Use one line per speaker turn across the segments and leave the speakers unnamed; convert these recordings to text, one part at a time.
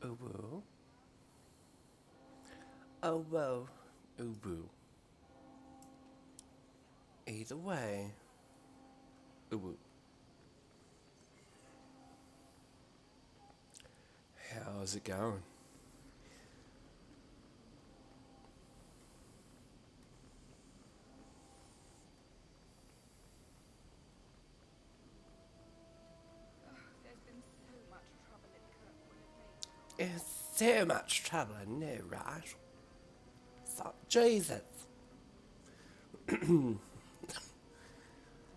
Uwu. Oh, whoa. Uwu. Either way. Uwu. How's it going? It's so much trouble, I know, right? So, Jesus.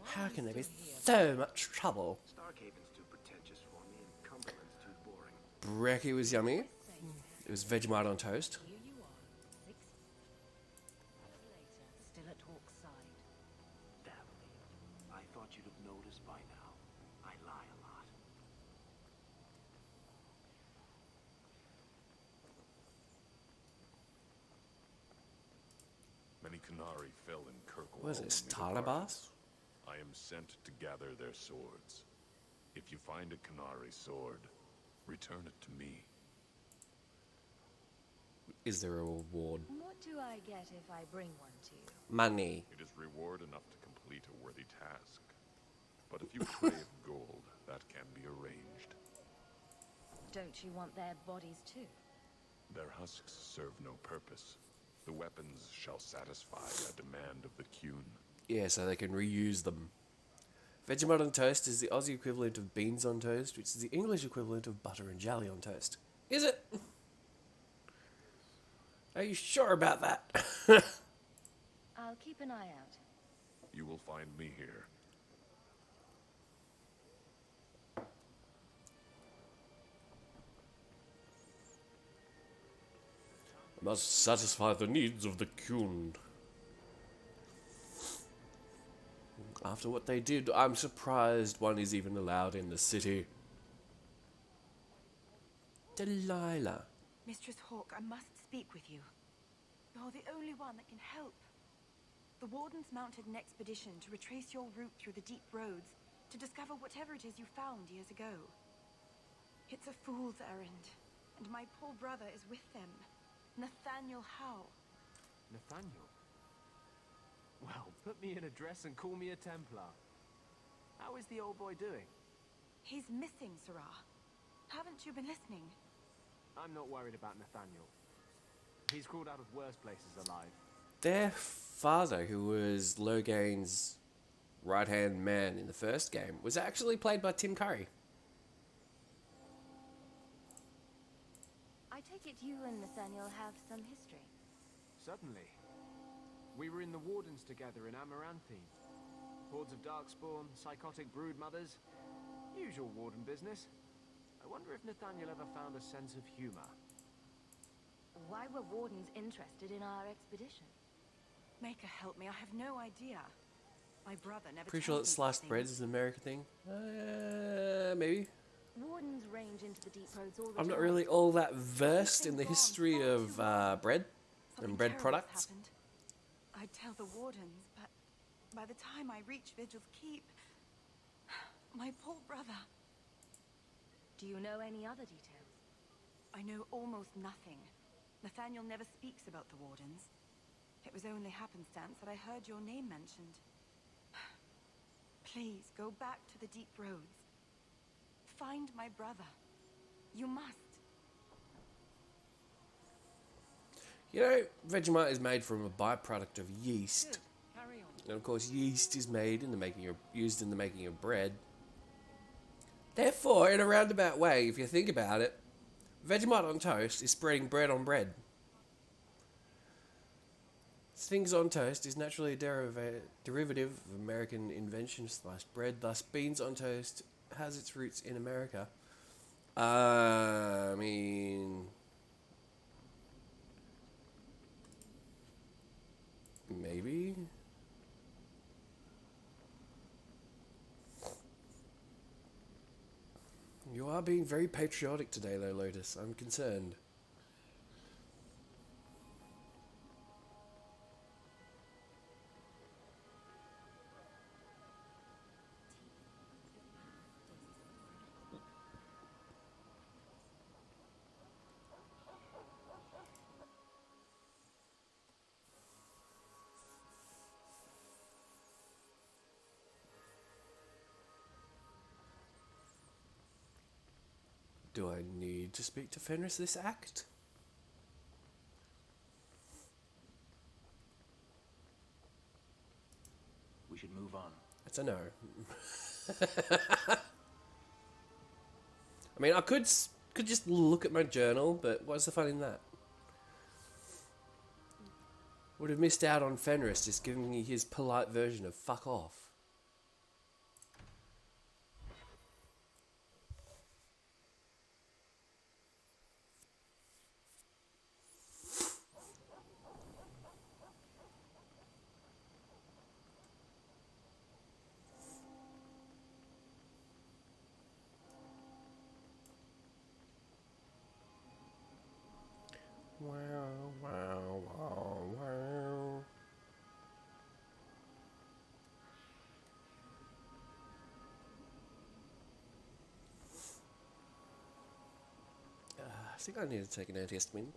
How can there be so much trouble?
Starkhaven's too pretentious for me, and Cumberland's too boring.
Brekkie was yummy. It was Vegemite on toast.
Here you are, 6 hours later, still at Hawk's side.
Damn me. I thought you'd have noticed by now. I lie a lot.
Many Qunari fell in Kirkwall.
What is this,
when we
Talabas?
departed. I am sent to gather their swords. If you find a Qunari sword, return it to me.
Is there a reward?
What do I get if I bring one to you?
Money.
It is reward enough to complete a worthy task. But if you crave gold, that can be arranged.
Don't you want their bodies too?
Their husks serve no purpose. The weapons shall satisfy a demand of the Qun.
Yeah, so they can reuse them. Vegemite on toast is the Aussie equivalent of beans on toast, which is the English equivalent of butter and jelly on toast. Is it? Are you sure about that?
I'll keep an eye out.
You will find me here.
Must satisfy the needs of the Qun. After what they did, I'm surprised one is even allowed in the city. Delilah.
Mistress Hawk, I must speak with you. You're the only one that can help. The Wardens mounted an expedition to retrace your route through the deep roads to discover whatever it is you found years ago. It's a fool's errand, and my poor brother is with them. Nathaniel Howe.
Nathaniel? Well, put me in a dress and call me a Templar. How is the old boy doing?
He's missing, Sirrah. Haven't you been listening?
I'm not worried about Nathaniel. He's crawled out of worse places alive.
Their father, who was Logain's right-hand man in the first game, was actually played by Tim Curry.
I take it you and Nathaniel have some history.
Suddenly, we were in the Wardens together in Amaranthine. Hordes of Darkspawn, psychotic brood mothers. Usual Warden business. I wonder if Nathaniel ever found a sense of humor.
Why were Wardens interested in our expedition?
Maker help me, I have no idea. My brother never
Pretty sure
tells
that
me
sliced
these
bread
things.
is an American thing. Maybe.
Wardens range into the deep roads all the
I'm not
time.
really all that versed in the history of bread
Something
and bread
terrible's
products.
happened. I'd tell the Wardens, but by the time I reach Vigil's Keep, my poor brother.
Do you know any other details?
I know almost nothing. Nathaniel never speaks about the Wardens. It was only happenstance that I heard your name mentioned. Please, go back to the deep roads. Find my brother. You must.
You know, Vegemite is made from a byproduct of yeast.
Carry on.
And of course, yeast is made in the making of, used in the making of bread. Therefore, in a roundabout way, if you think about it, Vegemite on toast is spreading bread on bread. Things on toast is naturally a derivative of American invention, sliced bread. Thus, beans on toast has its roots in America. I mean, maybe. You are being very patriotic today, though, Lotus. I'm concerned. Do I need to speak to Fenris this act?
We should move on.
That's a no. I mean, I could just look at my journal, but what's the fun in that? Would have missed out on Fenris just giving me his polite version of fuck off. Wow, wow, wow, wow. I think I need to take an antihistamine.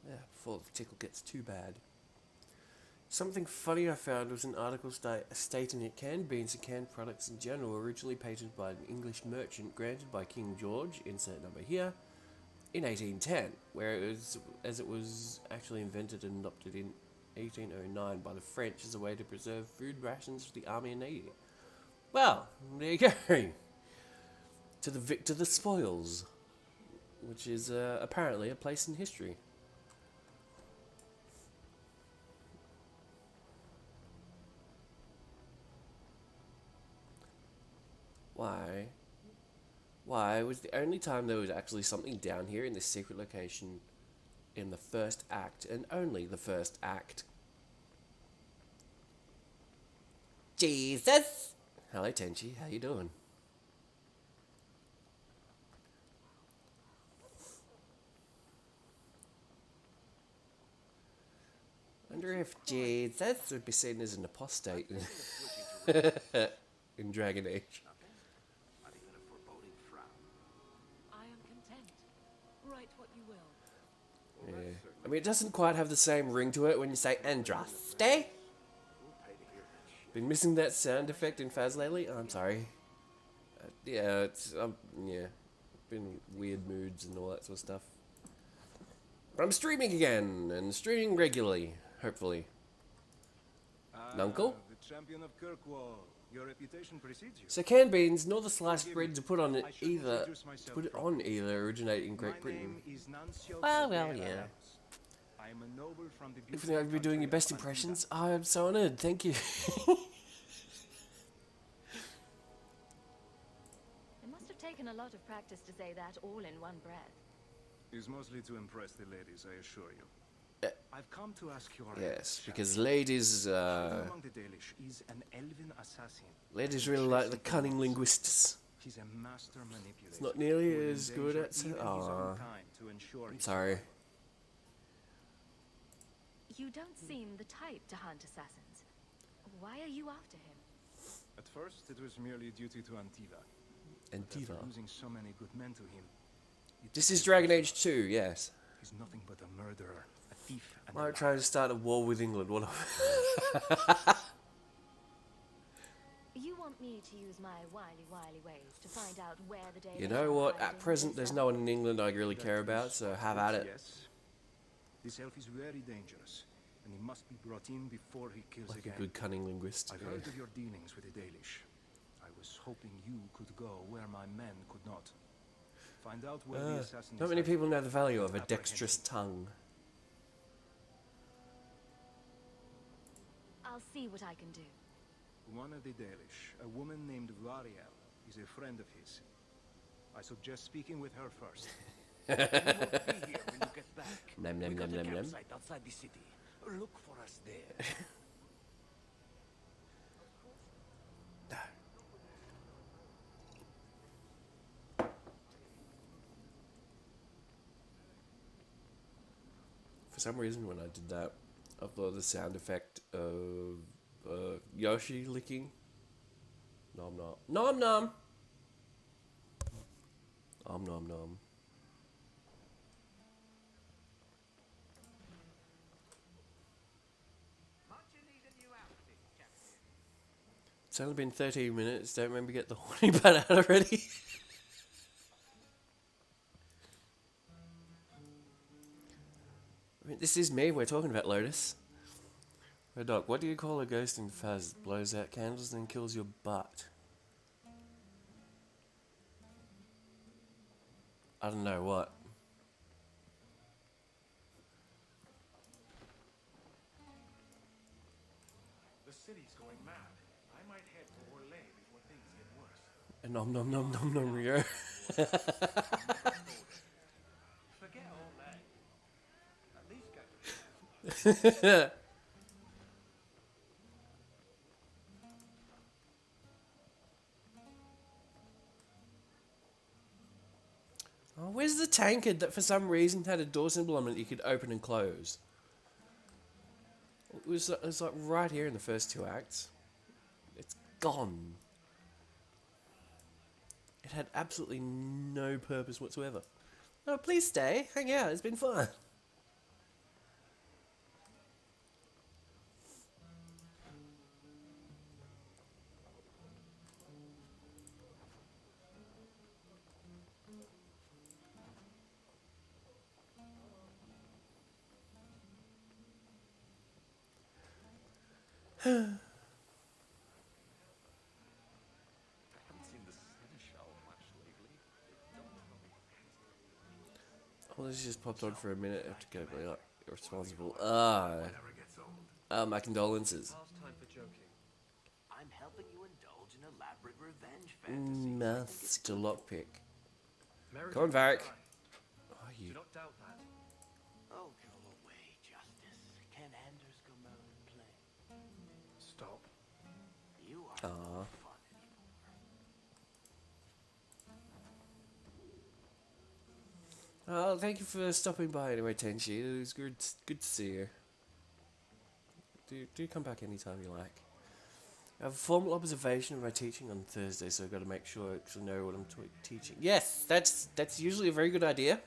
Yeah, before the tickle gets too bad. Something funny I found was an article stating that canned beans and canned products in general were originally patented by an English merchant granted by King George, insert number here, in 1810, as it was actually invented and adopted in 1809 by the French as a way to preserve food rations for the army and navy. Well, there you go. To the victor the spoils, which is apparently a place in history. Why was the only time there was actually something down here in this secret location in the first act, and only the first act? Jesus! Hello, Tenchi. How you doing? Wonder if Jesus would be seen as an apostate in Dragon Age.
Not even a foreboding frown.
I am content. Write what you will.
Yeah. I mean, it doesn't quite have the same ring to it when you say Andraste.
We'll pay to hear that shit.
Been missing that sound effect in Faz lately? I'm sorry. Yeah, it's yeah, been weird moods and all that sort of stuff. But I'm streaming again and streaming regularly, hopefully. Nuncle?
The champion of Kirkwall. Your reputation precedes you.
So canned beans nor the sliced bread to put on it either originate in Great Britain. Well, yeah.
I am a noble from the
If I've been doing your best impressions, I'm so honoured. Thank you.
It must have taken a lot of practice to say that all in one breath.
Is mostly to impress the ladies, I assure you. I've come to ask your
Yes, because ladies,
Who among the Dalish is an elven assassin.
ladies really like the cunning linguists.
He's a master manipulator.
It's not nearly
who will
as good
endanger
at.
even his
Aw,
own kind to ensure
I'm
his
sorry.
survival.
You don't seem the type to hunt assassins. Why are you after him?
At first, it was merely duty to Antiva.
And
But after
Diva.
losing so many good men to him, it
This
took
is
his
Dragon
life.
Age 2, yes.
He's nothing but a murderer, a thief, and a
Might
liar.
try to start a war with England. What?
You want me to use my wily ways to find out where the day
You know what? At present, there's no one in England I really care about, so have at it.
Yes. This elf is very dangerous, and he must be brought in before he kills
Like a
again.
good cunning linguist.
I've heard of your dealings with the Dalish. I was hoping you could go where my men could not. Find out where the assassin
Not
is
many
hiding.
people know the value of a
Apprehend
dexterous
him.
tongue.
I'll see what I can do.
One of the Dalish, a woman named Variel, is a friend of his. I suggest speaking with her first.
We won't be here when you get back.
Nom, nom,
We got
nom,
a
nom, nom.
campsite outside the city. Look for us there.
For some reason, when I did that, I thought the sound effect of Yoshi licking. Nom nom. Nom nom! Om nom nom. It's only been 13 minutes. Don't remember to get the horny butt out already. I mean, this is me we're talking about, Lotus. Hey Doc, what do you call a ghost in Faz that blows out candles and then kills your butt? I don't know what.
The city's going mad. I might head for Orlais before things get worse.
And nom nom nom nom nom Rio.
Forget Orlais. At least go to the
Oh, where's the tankard that for some reason had a door symbol on it you could open and close? It was like right here in the first 2 acts. It's gone. It had absolutely no purpose whatsoever. No, please stay. Hang out. It's been fun. Well, this just popped on for a minute. I have to go be like irresponsible. My condolences.
Last time for joking.
I'm helping you indulge in elaborate revenge fantasies.
Master lockpick.
Merry
Come on, Varric. Oh,
Do
you.
not doubt that.
Oh, go away, Justice. Can Anders come out and play?
Stop.
You are
Aw.
no fun anymore.
Oh, thank you for stopping by anyway, Tenchi. It was good to see you. Do come back anytime you like. I have a formal observation of my teaching on Thursday, so I've got to make sure I actually know what I'm teaching. Yes, that's usually a very good idea.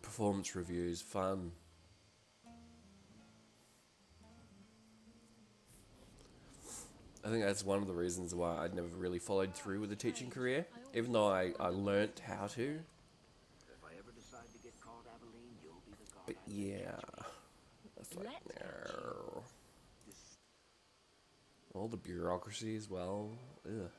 Performance reviews, fun. I think that's one of the reasons why I never really followed through with a teaching career, even though I learnt how to.
If I ever decide to get caught, Aveline, you'll be the guard.
But yeah, that's like, no. All the bureaucracy as well. Ugh.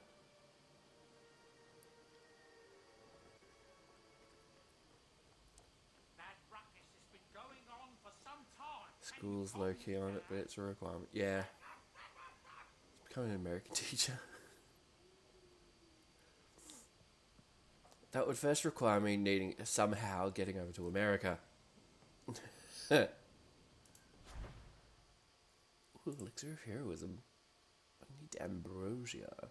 That ruckus has been going on for some time.
School's low key on it, but it's a requirement. Yeah. It's becoming an American teacher. That would first require me needing somehow getting over to America. Ooh, elixir of heroism. I need ambrosia.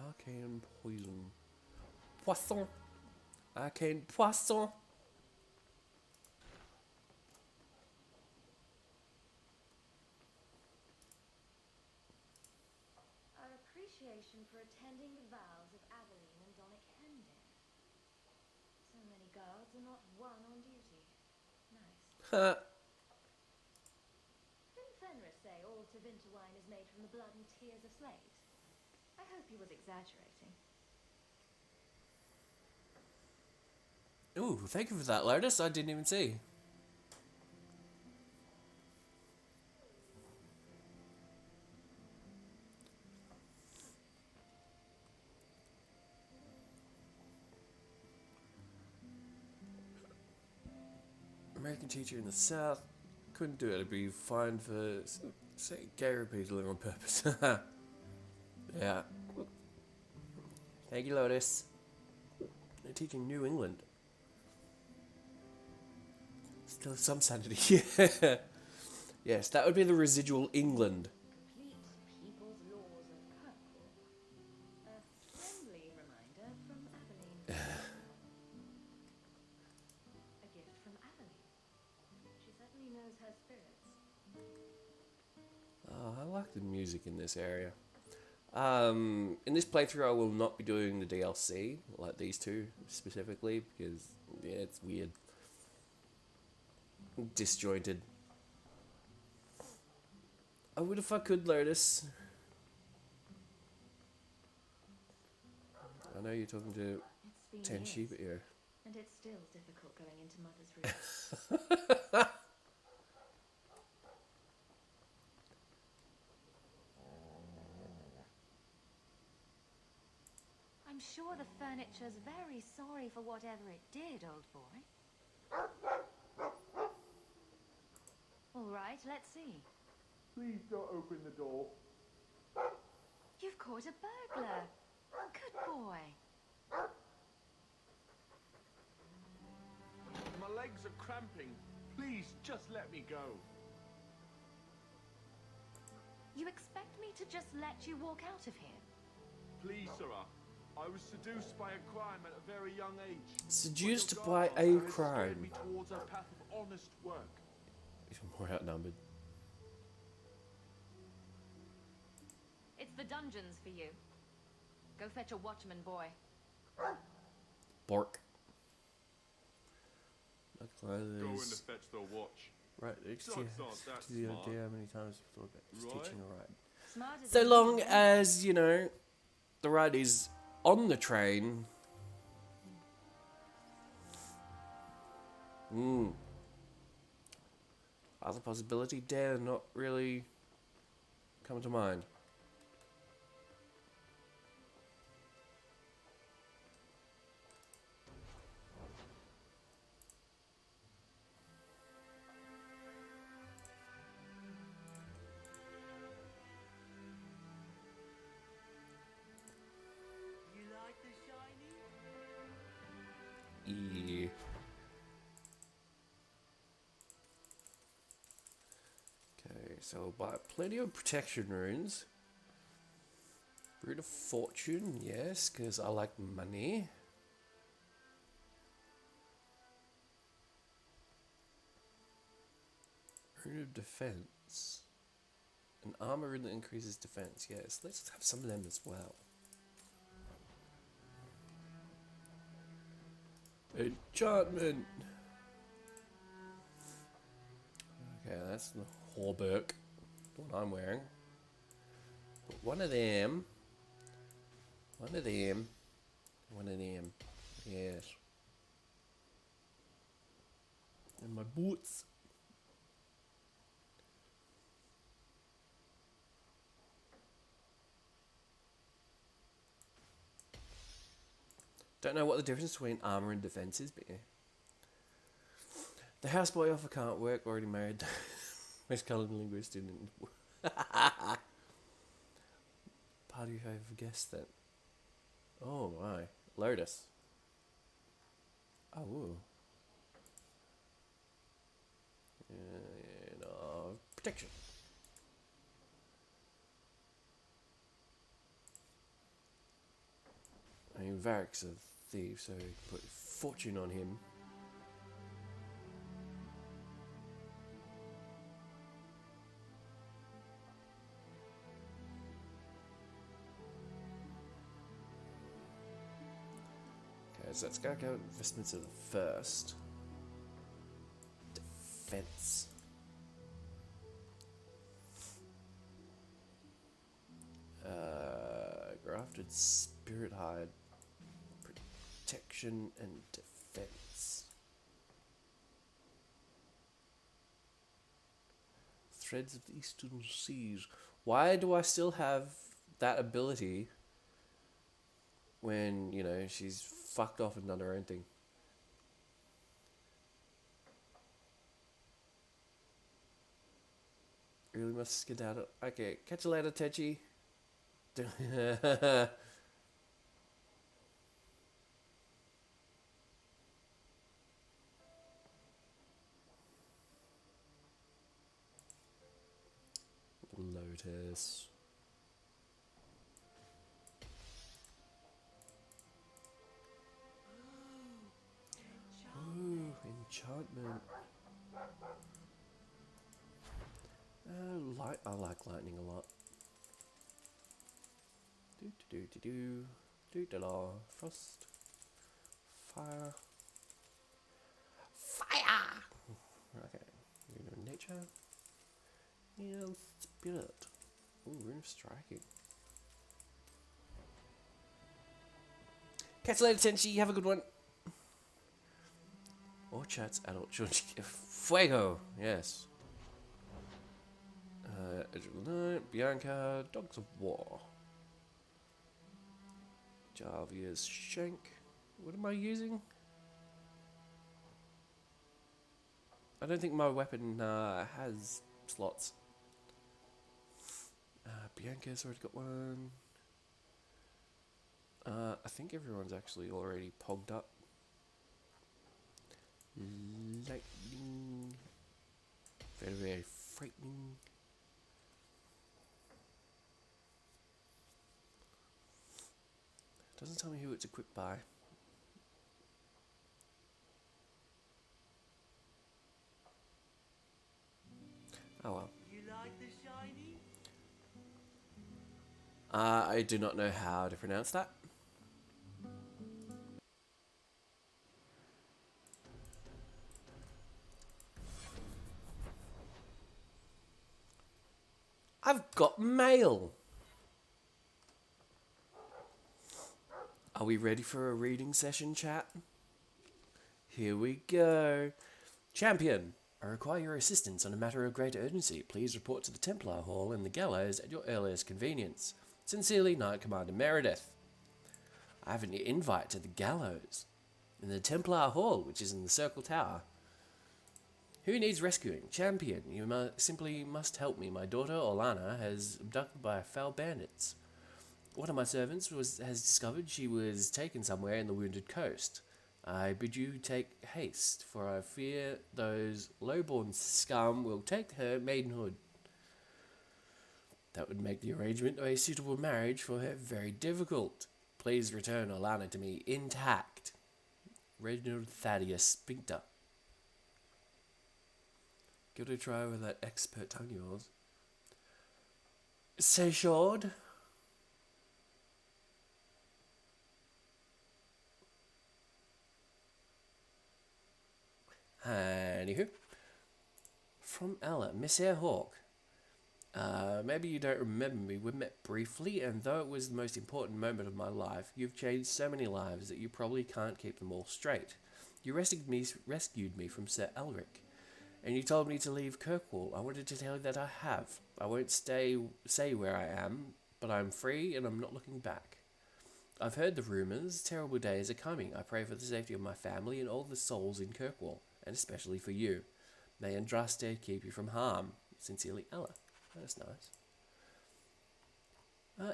Arcane poison. Poisson. Arcane poisson.
Our appreciation for attending the vows of Aveline and Donick Hendon. So many guards and not one on duty. Nice. Didn't Fenris say all Tevinter wine is made from the blood and tears of slaves? I hope he was exaggerating.
Ooh, thank you for that, Lotus. I didn't even see. American teacher in the South. Couldn't do it. It'd be fine for, say, gay repeating on purpose. Yeah. Thank you, Lotus. They're teaching New England. some sanity. Yeah. Yes, that would be the residual England.
Complete people's laws of purple. A friendly reminder from Aveline. A gift from Aveline. She certainly knows her spirits.
Oh, I like the music in this area. In this playthrough, I will not be doing the DLC, like these two specifically, because, yeah, it's weird. Disjointed. I would if I could, Lotus. I know you're talking to
It's been
10 sheep
years,
here.
and it's still difficult going into Mother's room. I'm sure the furniture's very sorry for whatever it did, old boy. All right, let's see.
Please don't open the door.
You've caught a burglar. Good boy.
My legs are cramping. Please, just let me go.
You expect me to just let you walk out of here?
Please, sirrah. I was seduced by a crime at a very young age.
Seduced
But
by
your
a
guardian has steered
crime.
me towards a path of honest work.
Even more outnumbered.
It's the dungeons for you. Go fetch a watchman, boy.
Bork. My
Go in to
clothes.
fetch the watch.
Right, next to
Don't
you.
start that
To the
smart.
idea how many times I've thought about just
Right.
teaching a ride.
Smart as
So
a
long
needle.
as, you know, the ride is on the train. Other possibility dare not really come to mind.
You like the shiny?
Yeah. Okay, so I'll buy plenty of protection runes. Root of Fortune, yes, because I like money. Rune of Defense. An armor rune that increases defense, yes. Let's have some of them as well. Enchantment! Okay, that's the hauberk, the one I'm wearing. But one of them, yes. And my boots. Don't know what the difference between armor and defense is, but yeah. The houseboy offer can't work, already married. Most coloured linguist student. Party favour guest then. Oh my. Lotus. Oh. Ooh. And, protection. I mean, Varric's a thief, so we can put fortune on him. Okay, so let's go investments of the first. Defense. Grafted spirit hide. Protection and defense. Threads of the Eastern Seas. Why do I still have that ability when, you know, she's fucked off and done her own thing? Really must skedaddle. Okay, catch you later, Techi. it is. Ooh, enchantment. I like lightning a lot. Do do do do do do do. Frost. Fire. Fire! Okay. We're doing nature. And spirit. Ooh, rune of striking. Catch you later, Tenchi. Have a good one. Or chats adult children. Fuego! Yes. Edge of the Night, Bianca, Dogs of War. Jarvia's Shank. What am I using? I don't think my weapon has slots. Bianca's already got one. I think everyone's actually already pogged up. Lightning. Very, very frightening. Doesn't tell me who it's equipped by. Oh well.
You like the shiny?
I do not know how to pronounce that. I've got mail. Are we ready for a reading session, chat? Here we go. Champion, I require your assistance on a matter of great urgency. Please report to the Templar Hall in the gallows at your earliest convenience. Sincerely, Knight Commander Meredith. I have an invite to the gallows in the Templar Hall, which is in the Circle Tower. Who needs rescuing? Champion, you simply must help me. My daughter, Orlana, has abducted by foul bandits. One of my servants has discovered she was taken somewhere in the Wounded Coast. I bid you take haste, for I fear those low-born scum will take her maidenhood. That would make the arrangement of a suitable marriage for her very difficult. Please return Orlana to me intact. Reginald Thaddeus Sphincter. Give it a try with that expert tongue of yours. C'est chaud. Anywho, from Ella, Miss Air Hawk. Maybe you don't remember me. We met briefly, and though it was the most important moment of my life, you've changed so many lives that you probably can't keep them all straight. You rescued me from Sir Elric, and you told me to leave Kirkwall. I wanted to tell you that I have. I won't say where I am, but I'm free and I'm not looking back. I've heard the rumours. Terrible days are coming. I pray for the safety of my family and all the souls in Kirkwall, and especially for you. May Andraste keep you from harm. Sincerely, Ella. That's nice.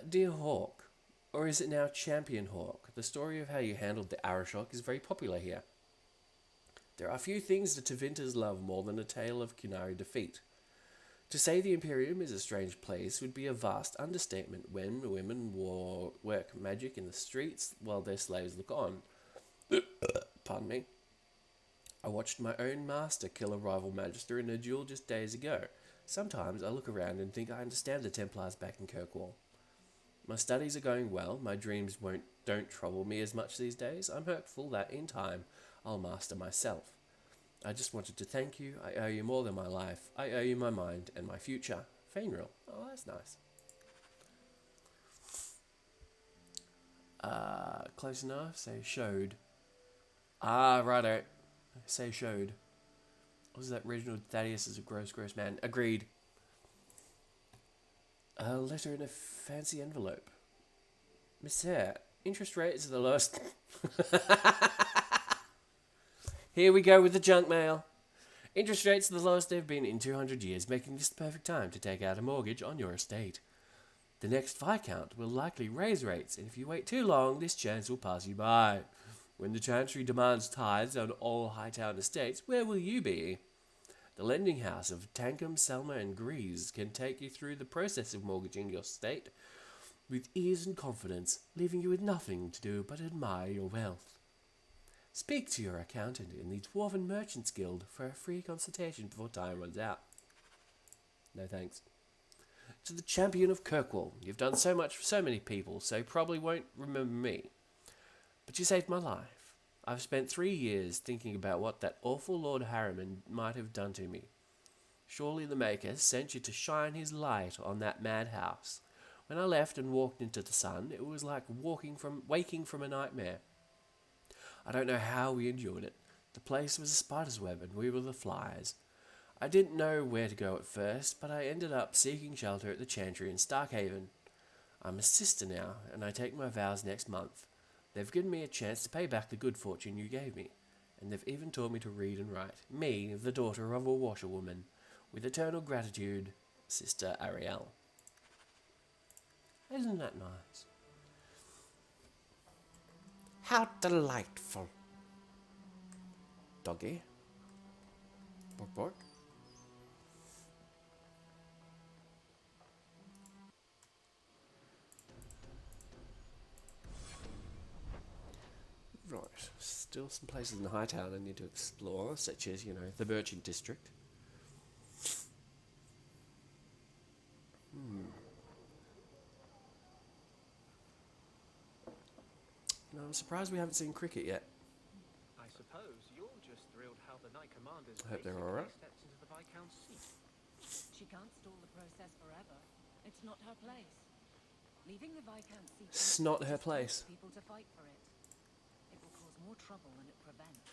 Dear Hawk, or is it now Champion Hawk? The story of how you handled the Arashok is very popular here. There are few things that Tevinters love more than a tale of Kunari defeat. To say the Imperium is a strange place would be a vast understatement when women work magic in the streets while their slaves look on. Pardon me. I watched my own master kill a rival magister in a duel just days ago. Sometimes I look around and think I understand the Templars back in Kirkwall. My studies are going well. My dreams don't trouble me as much these days. I'm hopeful that in time I'll master myself. I just wanted to thank you. I owe you more than my life. I owe you my mind and my future. Fainril. Oh, that's nice. Close enough. Say showed. Ah, righto. Say showed. What was that? Reginald Thaddeus is a gross man. Agreed. A letter in a fancy envelope. Miss Hare, interest rates are the lowest. Here we go with the junk mail. Interest rates are the lowest they've been in 200 years, making this the perfect time to take out a mortgage on your estate. The next Viscount will likely raise rates, and if you wait too long, this chance will pass you by. When the Chantry demands tithes on all Hightown estates, where will you be? The lending house of Tankum, Selma and Greaves can take you through the process of mortgaging your estate with ease and confidence, leaving you with nothing to do but admire your wealth. Speak to your accountant in the Dwarven Merchants Guild for a free consultation before time runs out. No thanks. To the champion of Kirkwall, you've done so much for so many people, so you probably won't remember me. But you saved my life. I've spent 3 years thinking about what that awful Lord Harriman might have done to me. Surely the Maker sent you to shine his light on that madhouse. When I left and walked into the sun, it was like waking from a nightmare. I don't know how we endured it. The place was a spider's web and we were the flies. I didn't know where to go at first, but I ended up seeking shelter at the Chantry in Starkhaven. I'm a sister now, and I take my vows next month. They've given me a chance to pay back the good fortune you gave me, and they've even taught me to read and write. Me, the daughter of a washerwoman. With eternal gratitude, Sister Ariel. Isn't that nice? How delightful. Doggy. Bark bark. Right, still some places in Hightown I need to explore, such as, the Merchant District. I'm surprised we haven't seen cricket yet.
I suppose you're just thrilled how the Knight Commander's
I hope they're
basically
alright.
stepped into the Viscount's seat.
She can't stall the process forever. It's not her place. Leaving the Viscount's seat
It's not her
just
place.
forces people to fight for it. It will cause more trouble than it prevents.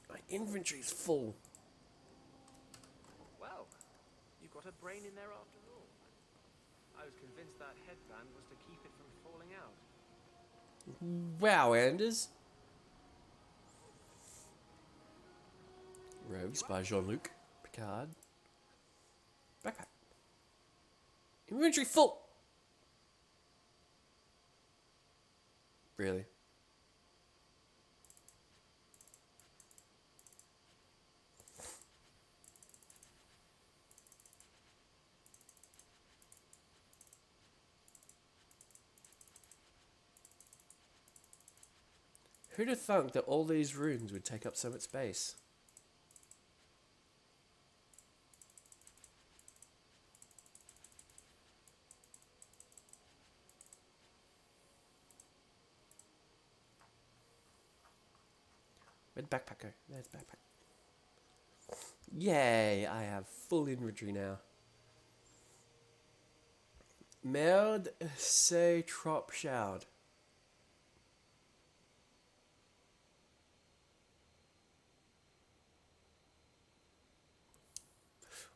My inventory's full.
Well, you've got a brain in there after all. I was convinced that headband was to keep it from falling out.
Wow, Anders. Robes by Jean-Luc Picard. Backpack. Inventory full. Really? Who'd have thunk that all these runes would take up so much space? Where'd the backpack go? There's the backpack. Yay, I have full inventory now. Merde c'est trop chaud.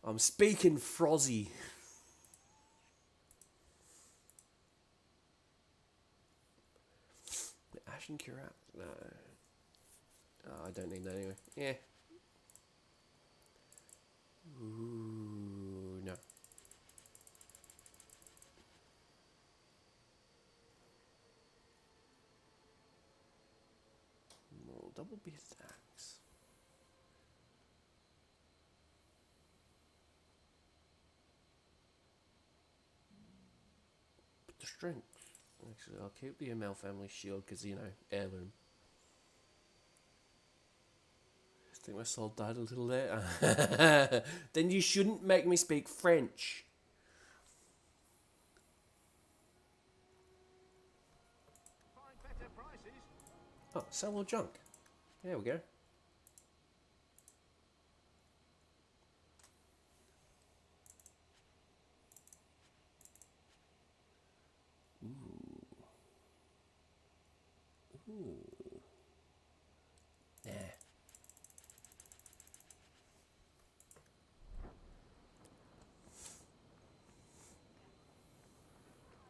I'm speaking Frozzy. Ashen Curat? No. Oh, I don't need that anyway. Yeah. Ooh, no. More double beat axe. The strength. Actually, I'll keep the ML family shield because, heirloom. I think my soul died a little there. Then you shouldn't make me speak French.
Find better prices.
Oh, sell all junk. There we go. Ooh. Nah.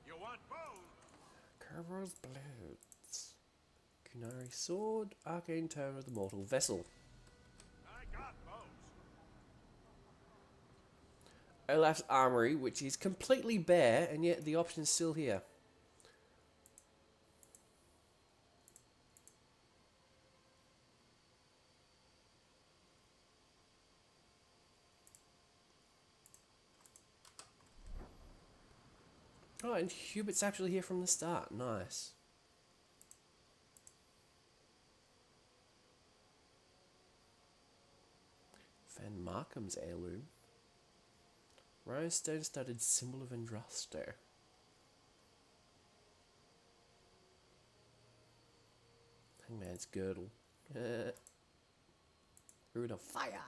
You want both?
Kerber's Blades. Kunari Sword. Arcane Tome of the Mortal Vessel.
I got both.
Olaf's Armory, which is completely bare, and yet the option's still here. Oh, and Hubert's actually here from the start. Nice. Van Markham's heirloom. Rhinestone studded symbol of Andraste. Hangman's girdle. Rune of fire.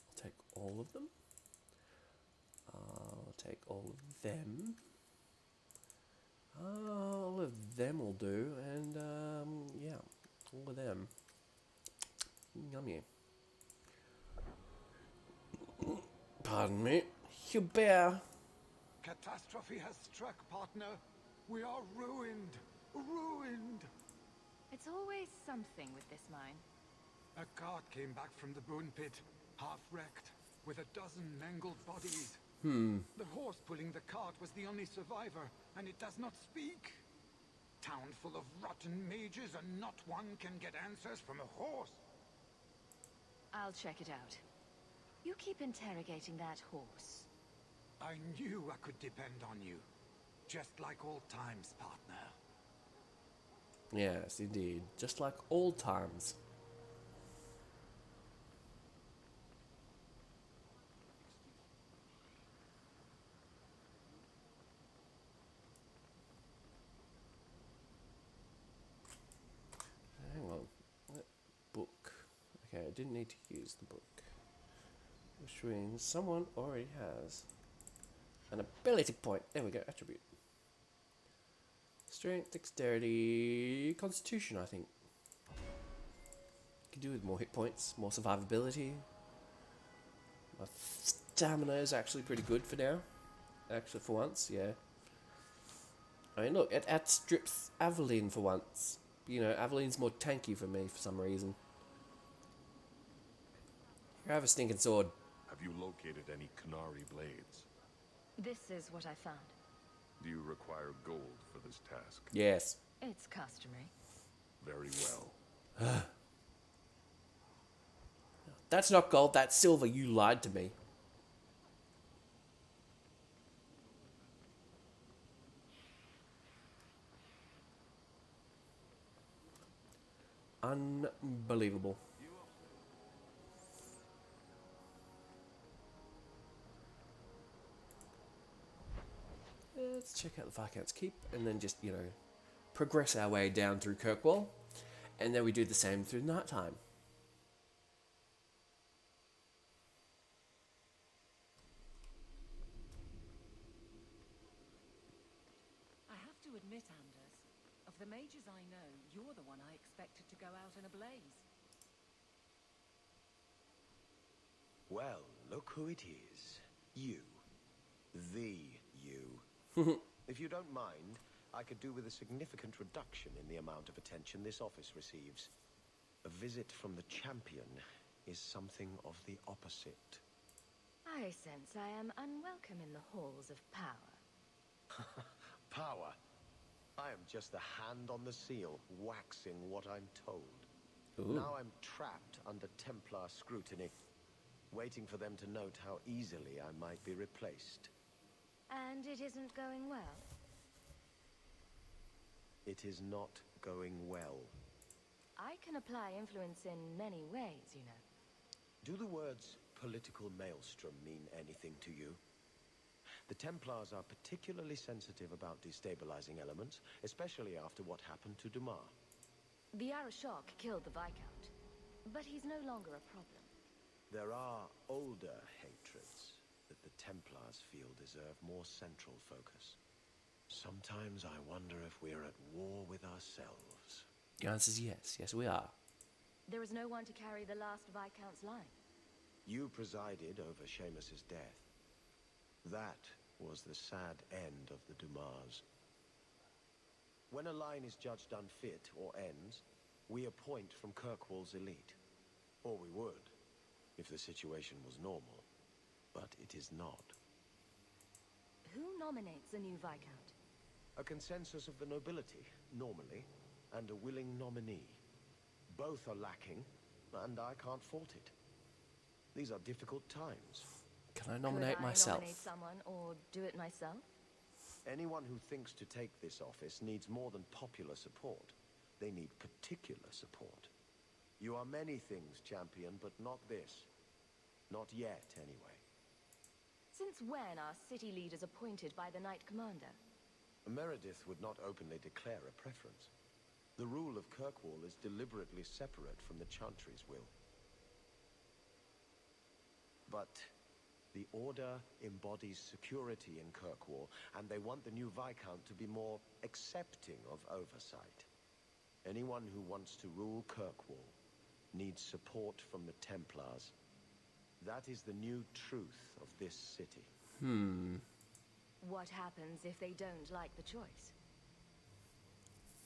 I'll take all of them. I'll take all of them. All of them will do, and yeah, all of them. Yummy. Pardon me. Hubert.
Catastrophe has struck, partner. We are ruined. Ruined.
It's always something with this mine.
A cart came back from the bone pit, half wrecked, with a dozen mangled bodies. The horse pulling the cart was the only survivor, and it does not speak. Town full of rotten mages, and not one can get answers from a horse.
I'll check it out. You keep interrogating that horse.
I knew I could depend on you. Just like old times, partner.
Yes, indeed. Just like old times. Hang on. What book? Okay, I didn't need to use the book. Which means someone already has an ability point. There we go, attribute. Strength, dexterity, constitution, I think. Could do with more hit points, more survivability. My stamina is actually pretty good for now. Actually, for once, yeah. I mean, look, it outstrips Aveline for once. You know, Aveline's more tanky for me for some reason. Here, have a stinking sword.
Have you located any Canary blades?
This is what I found.
Do you require gold for this task?
Yes.
It's customary.
Very well.
That's not gold, that's silver. You lied to me. Unbelievable. Let's check out the Viscount's Keep and then just, you know, progress our way down through Kirkwall. And then we do the same through night time.
I have to admit, Anders, of the mages I know, you're the one I expected to go out in a blaze.
Well, look who it is. You. The you. If you don't mind, I could do with a significant reduction in the amount of attention this office receives. A visit from the champion is something of the opposite.
I sense I am unwelcome in the halls of power.
Power. I am just the hand on the seal, waxing what I'm told.
Ooh.
Now I'm trapped under Templar scrutiny, waiting for them to note how easily I might be replaced.
And it isn't going well?
It is not going well.
I can apply influence in many ways, you know.
Do the words political maelstrom mean anything to you? The Templars are particularly sensitive about destabilizing elements, especially after what happened to Dumas.
The Arashok killed the Viscount, but he's no longer a problem.
There are older hatreds that the Templars feel deserve more central focus. Sometimes I wonder if we're at war with ourselves.
The answer is yes. Yes, we are.
There is no one to carry the last Viscount's line.
You presided over Seamus's death. That was the sad end of the Dumas. When a line is judged unfit or ends, we appoint from Kirkwall's elite. Or we would, if the situation was normal. But it is not.
Who nominates a new Viscount?
A consensus of the nobility, normally, and a willing nominee. Both are lacking, and I can't fault it. These are difficult times.
Can I nominate myself?
Nominate someone or do it myself?
Anyone who thinks to take this office needs more than popular support. They need particular support. You are many things, champion, but not this. Not yet, anyway.
Since when are city leaders appointed by the Knight Commander?
Meredith would not openly declare a preference. The rule of Kirkwall is deliberately separate from the Chantry's will. But the Order embodies security in Kirkwall, and they want the new Viscount to be more accepting of oversight. Anyone who wants to rule Kirkwall needs support from the Templars. That is the new truth of this city.
What happens if they don't like the choice?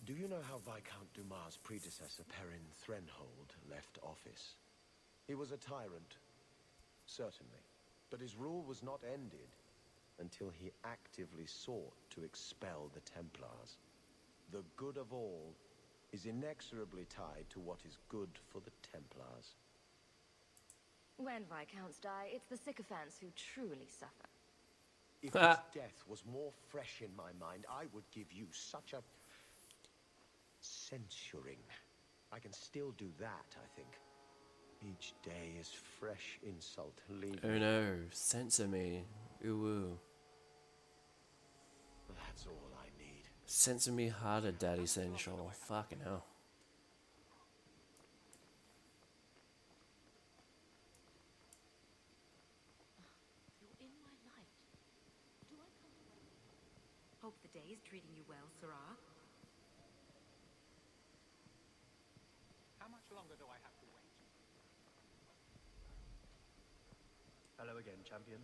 Do you know how Viscount Dumas' predecessor, Perrin Threnhold, left office? He was a tyrant, certainly, but his rule was not ended until he actively sought to expel the Templars. The good of all is inexorably tied to what is good for the Templars.
When Viscounts die, it's the sycophants who truly suffer.
If his death was more fresh in my mind, I would give you such a censuring. I can still do that, I think. Each day is fresh insult leaving.
Oh no, censor me. Ooh, ooh.
That's all I need.
Censor me harder, Daddy Central. Fucking hell.
You're in my light. Do I come to...
Hope the day is treating you well, Sarah.
How much longer do I have to wait?
Hello again, champion.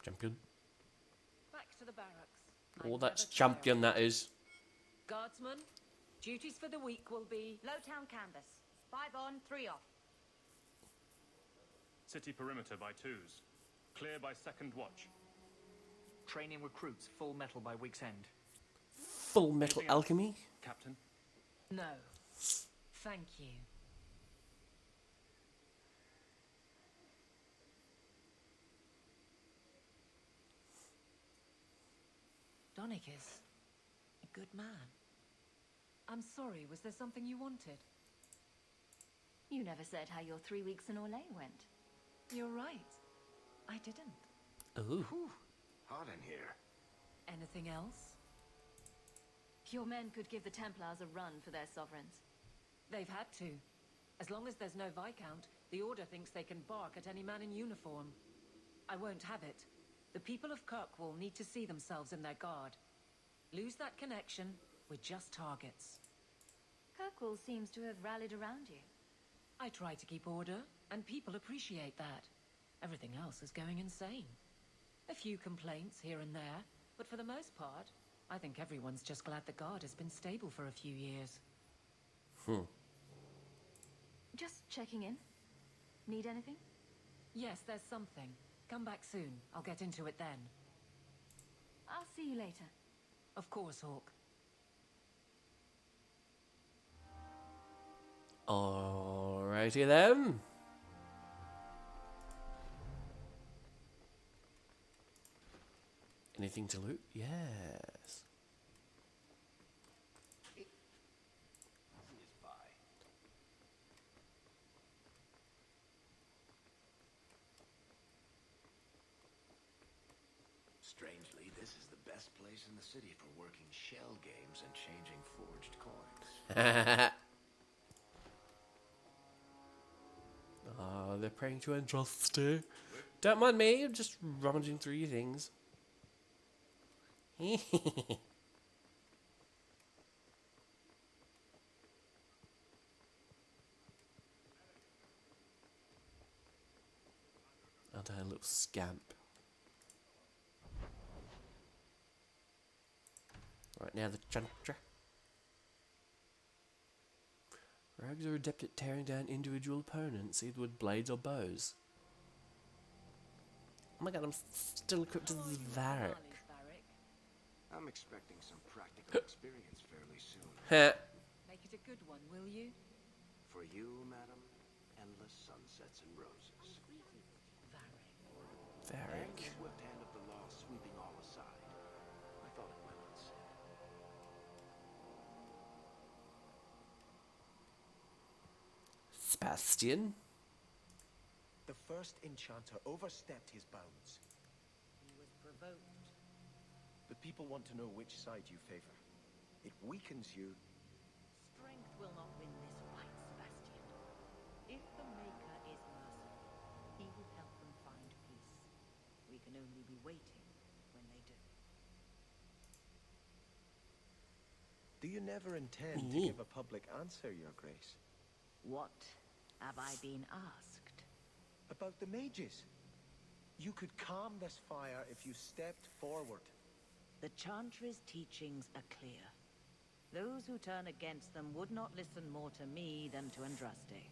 Champion.
Back to the barracks.
Oh,
I'm
that's
never
champion,
tired.
that is.
Guardsmen, duties for the week will be...
Lowtown canvas. 5 on, 3 off.
City perimeter by twos. Clear by second watch.
Training recruits full metal by week's end.
Full Metal
Anything else,
Alchemy?
Captain?
No. Thank you. Donicus, a good man. I'm sorry, was there something you wanted?
You never said how your 3 weeks in Orlais went.
You're right. I didn't.
Ooh.
Hot in here.
Anything else?
Your men could give the Templars a run for their sovereigns.
They've had to. As long as there's no Viscount, the Order thinks they can bark at any man in uniform. I won't have it. The people of Kirkwall need to see themselves in their guard. Lose that connection, we're just targets.
Kirkwall seems to have rallied around you.
I try to keep order, and people appreciate that. Everything else is going insane. A few complaints here and there, but for the most part, I think everyone's just glad the guard has been stable for a few years.
Just checking in. Need anything?
Yes, there's something. Come back soon. I'll get into it then.
I'll see you later.
Of course, Hawk.
Alrighty then. Anything to loot? Yes.
Strangely, this is the best place in the city for working shell games and changing forged coins.
Oh, they're praying to Andraste. Don't mind me, I'm just rummaging through your things. Aren't I a little scamp? Right now the Chantra. Rogues are adept at tearing down individual opponents, either with blades or bows. Oh my god, I'm still equipped to the Varric.
I'm expecting some practical experience fairly soon.
Make it a good one, will you?
For you, madam, endless sunsets and roses. And the swift hand of the law sweeping all aside. I thought it went unsaid.
Sebastian?
The first enchanter overstepped his bounds.
He was provoked.
The people want to know which side you favor. It weakens you.
Strength will not win this fight, Sebastian. If the Maker is merciful, he will help them find peace. We can only be waiting when they do.
Do you never intend to give a public answer, Your Grace?
What have I been asked?
About the mages. You could calm this fire if you stepped forward.
The Chantry's teachings are clear. Those who turn against them would not listen more to me than to Andraste.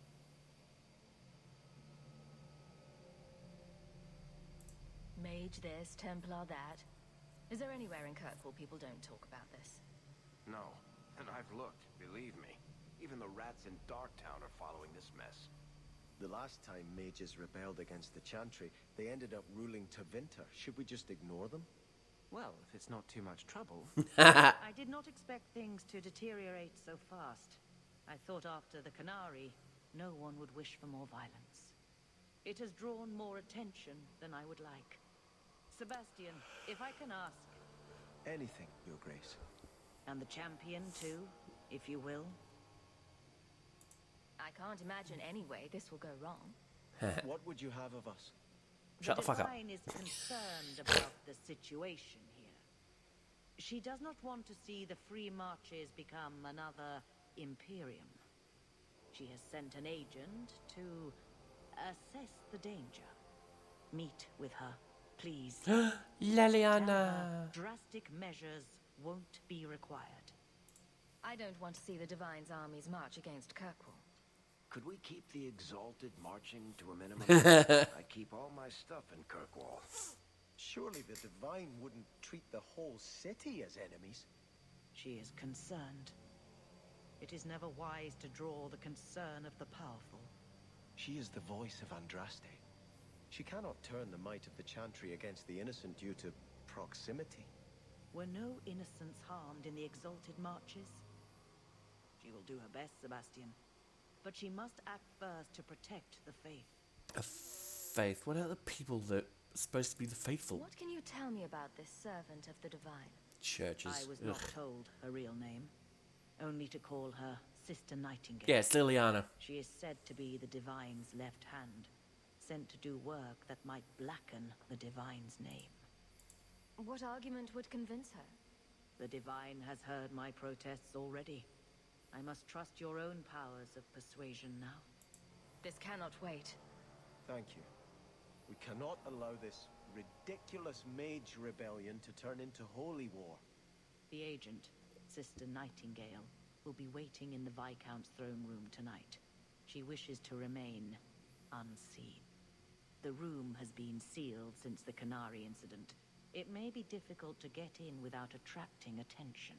Mage this, Templar that. Is there anywhere in Kirkwall people don't talk about this?
No, and I've looked, believe me. Even the rats in Darktown are following this mess. The last time mages rebelled against the Chantry, they ended up ruling Tevinter. Should we just ignore them?
Well, if it's not too much trouble.
I did not expect things to deteriorate so fast. I thought after the Canary, no one would wish for more violence. It has drawn more attention than I would like. Sebastian, if I can ask...
Anything, Your Grace.
And the champion, too, if you will.
I can't imagine any way this will go wrong.
What would you have of us?
Shut the fuck up.
The Divine is concerned about the situation here. She does not want to see the Free Marches become another Imperium. She has sent an agent to assess the danger. Meet with her, please. Tell
Leliana.
her drastic measures won't be required.
I don't want to see the Divine's armies march against Kirkwall.
Could we keep the Exalted marching to a minimum? I keep all my stuff in Kirkwall. Surely the Divine wouldn't treat the whole city as enemies.
She is concerned. It is never wise to draw the concern of the powerful.
She is the voice of Andraste. She cannot turn the might of the Chantry against the innocent due to proximity.
Were no innocents harmed in the Exalted marches? She will do her best, Sebastian. But she must act first to protect the faith.
A faith? What are the people that are supposed to be the faithful?
What can you tell me about this servant of the Divine?
Churches.
I was not told her real name. Only to call her Sister Nightingale.
Yeah, it's Liliana.
She is said to be the Divine's left hand, sent to do work that might blacken the Divine's name.
What argument would convince her?
The Divine has heard my protests already. I must trust your own powers of persuasion now.
This cannot wait.
Thank you. We cannot allow this ridiculous mage rebellion to turn into holy war.
The agent, Sister Nightingale, will be waiting in the Viscount's throne room tonight. She wishes to remain unseen. The room has been sealed since the Canary incident. It may be difficult to get in without attracting attention.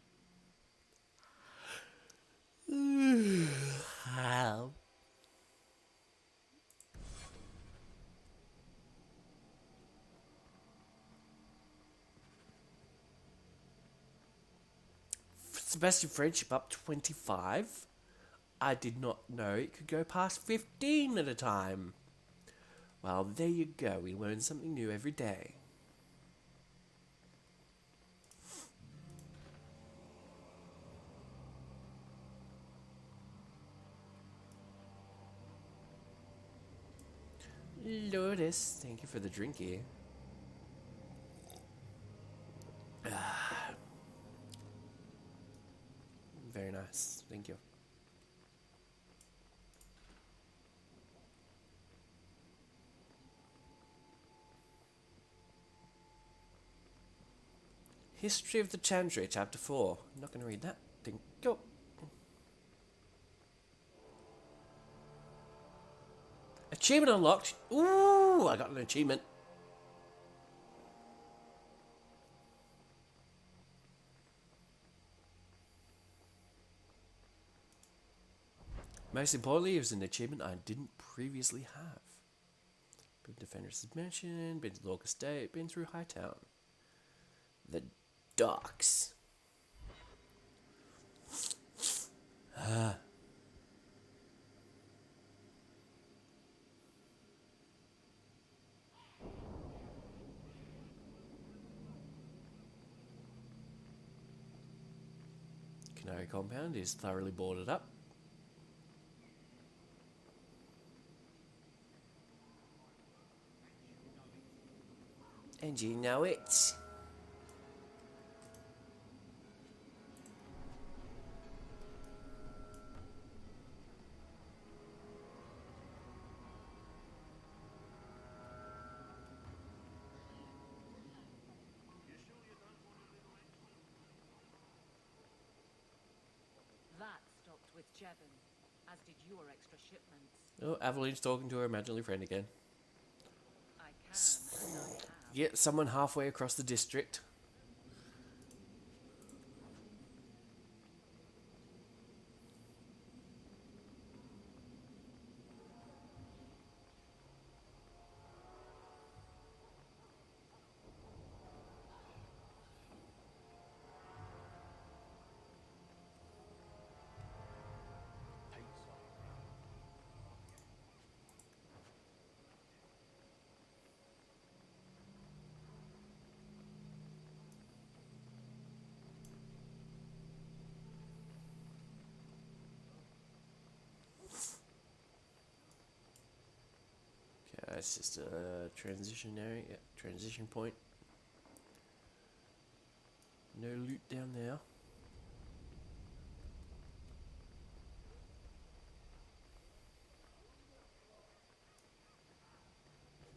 How? Sebastian friendship up 25. I did not know it could go past 15 at a time. Well, there you go. We learn something new every day. Lotus, thank you for the drinky. Very nice, thank you. History of the Chantry, Chapter 4. I'm not going to read that. Thank you. Achievement unlocked. Ooh, I got an achievement. Most importantly, it was an achievement I didn't previously have. Been to Fenris's Mansion, been to Lorca Estate, been through Hightown. The docks. Canary compound is thoroughly boarded up. And you know it.
That stopped with Jevon, as did your extra shipments.
Oh, Aveline's talking to her imaginary friend again.
I can, and I have.
Yeah, someone halfway across the district. Okay, it's just a transition area, yeah, transition point. No loot down there.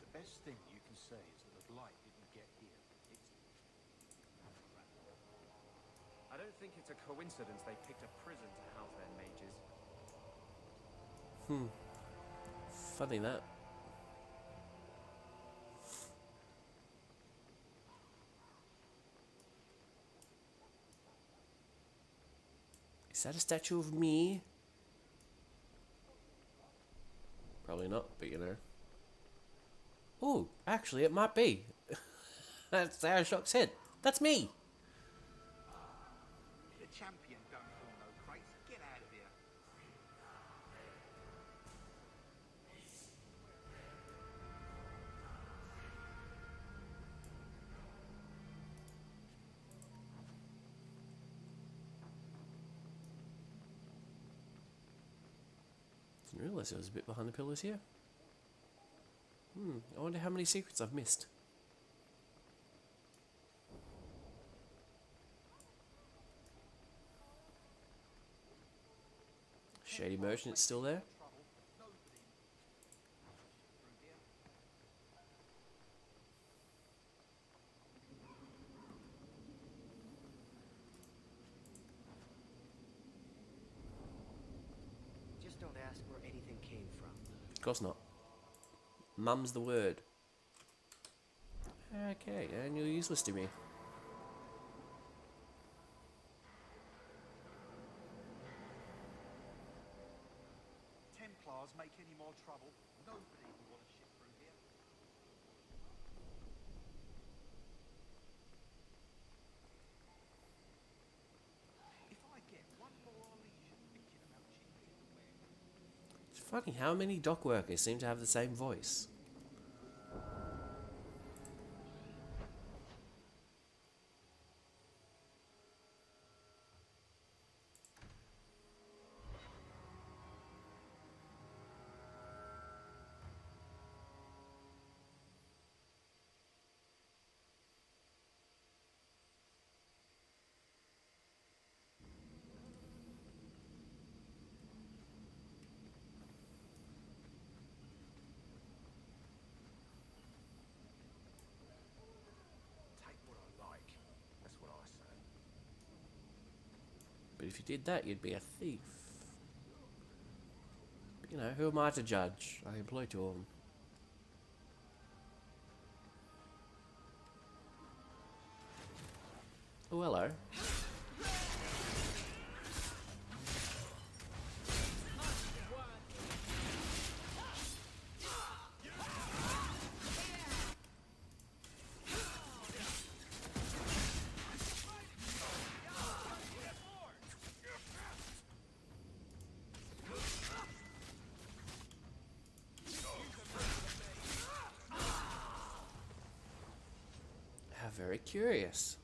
The best thing you can say is that the Blight didn't get here.
I don't think it's a coincidence they picked a prison to house their mages.
Funny that. Is that a statue of me? Probably not, but you know. Oh, actually, it might be. That's Arashok's head. That's me.
The champion don't pull no crates. Get out of here.
Didn't realise there was a bit behind the pillars here. I wonder how many secrets I've missed. Shady merchant's still there.
Just don't ask where anything came from.
Of course not. Mum's the word. Okay, and you're useless to me.
Templars make any more trouble? Nobody will want to ship through here. If I get one more Arlesian picking them out cheaply in the warehouse.
It's funny how many dock workers seem to have the same voice.
Take what I like. That's what I say.
But if you did that, you'd be a thief. But, you know, who am I to judge? I employ two of them. Oh, hello. Very curious.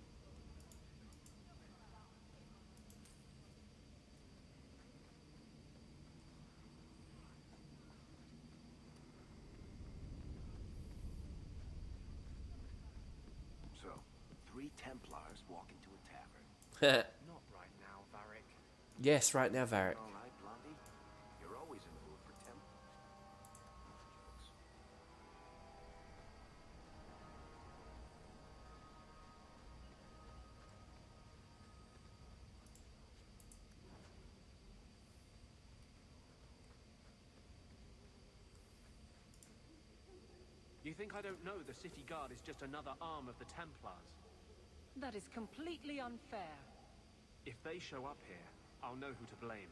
So, 3 Templars walk into a tavern.
Not right now, Varric.
Yes, right now, Varric.
All right, Blondie. You're always in the mood for jokes.
You think I don't know the city guard is just another arm of the Templars?
That is completely unfair.
If they show up here, I'll know who to blame.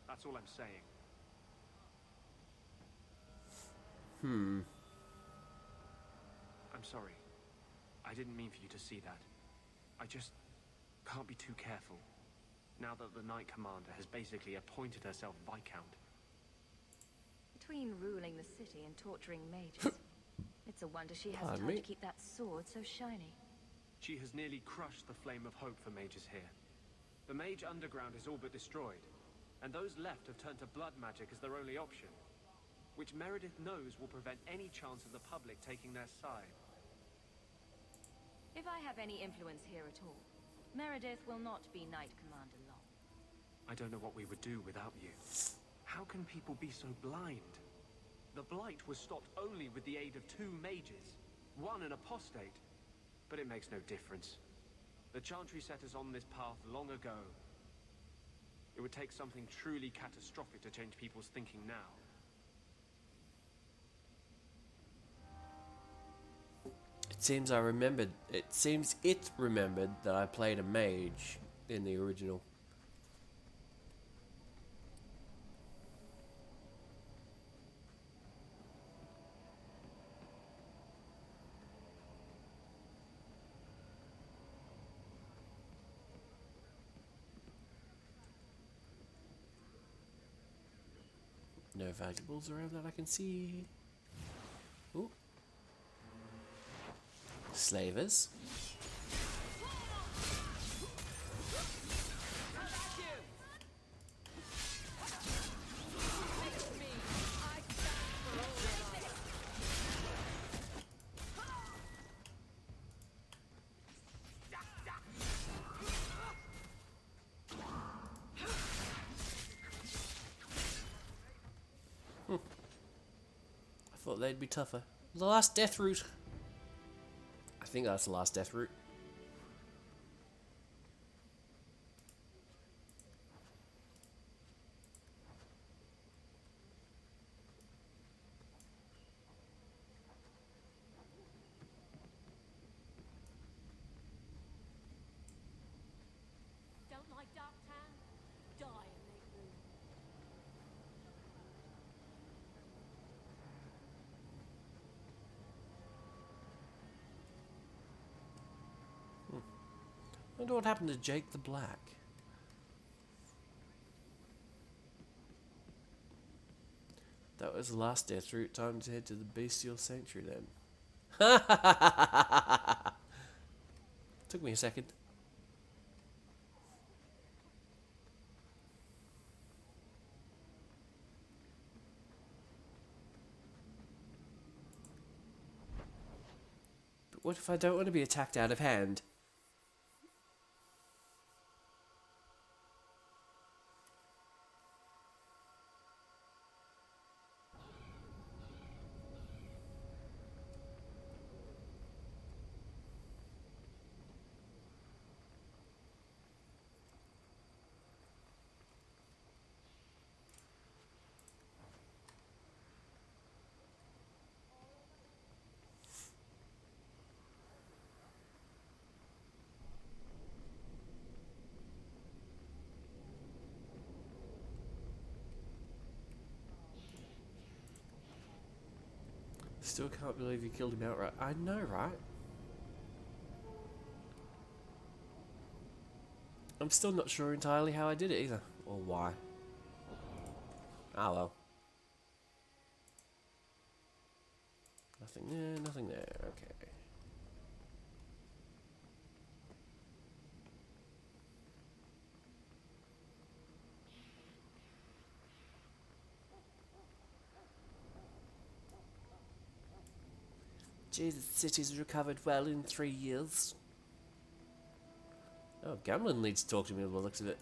That's all I'm saying. I'm sorry. I didn't mean for you to see that. I just can't be too careful. Now that the Knight Commander has basically appointed herself Viscount.
Between ruling the city and torturing mages, it's a wonder she has
Pardon
time
me?
to keep that sword so shiny.
She has nearly crushed the flame of hope for mages here. The mage underground is all but destroyed, and those left have turned to blood magic as their only option, which Meredith knows will prevent any chance of the public taking their side.
If I have any influence here at all, Meredith will not be Knight Commander long.
I don't know what we would do without you. How can people be so blind? The Blight was stopped only with the aid of 2 mages, one an apostate. But it makes no difference. The Chantry set us on this path long ago. It would take something truly catastrophic to change people's thinking now.
It seems I remembered. It seems it remembered that I played a mage in the original. No valuables around that I can see. Ooh. Slavers. I thought they'd be tougher. The last death route. I think that's the last death route.
Don't like Darktown? Die and make room.
I wonder what happened to Jake the Black. That was the last death route. Time to head to the Bestial Sanctuary then. Took me a second. But what if I don't want to be attacked out of hand? Still can't believe you killed him outright. I know, right? I'm still not sure entirely how I did it either, or why. Ah well. Nothing there, nothing there, okay. Jesus, the city's recovered well in 3 years. Oh, Gamlin needs to talk to me by the looks of it.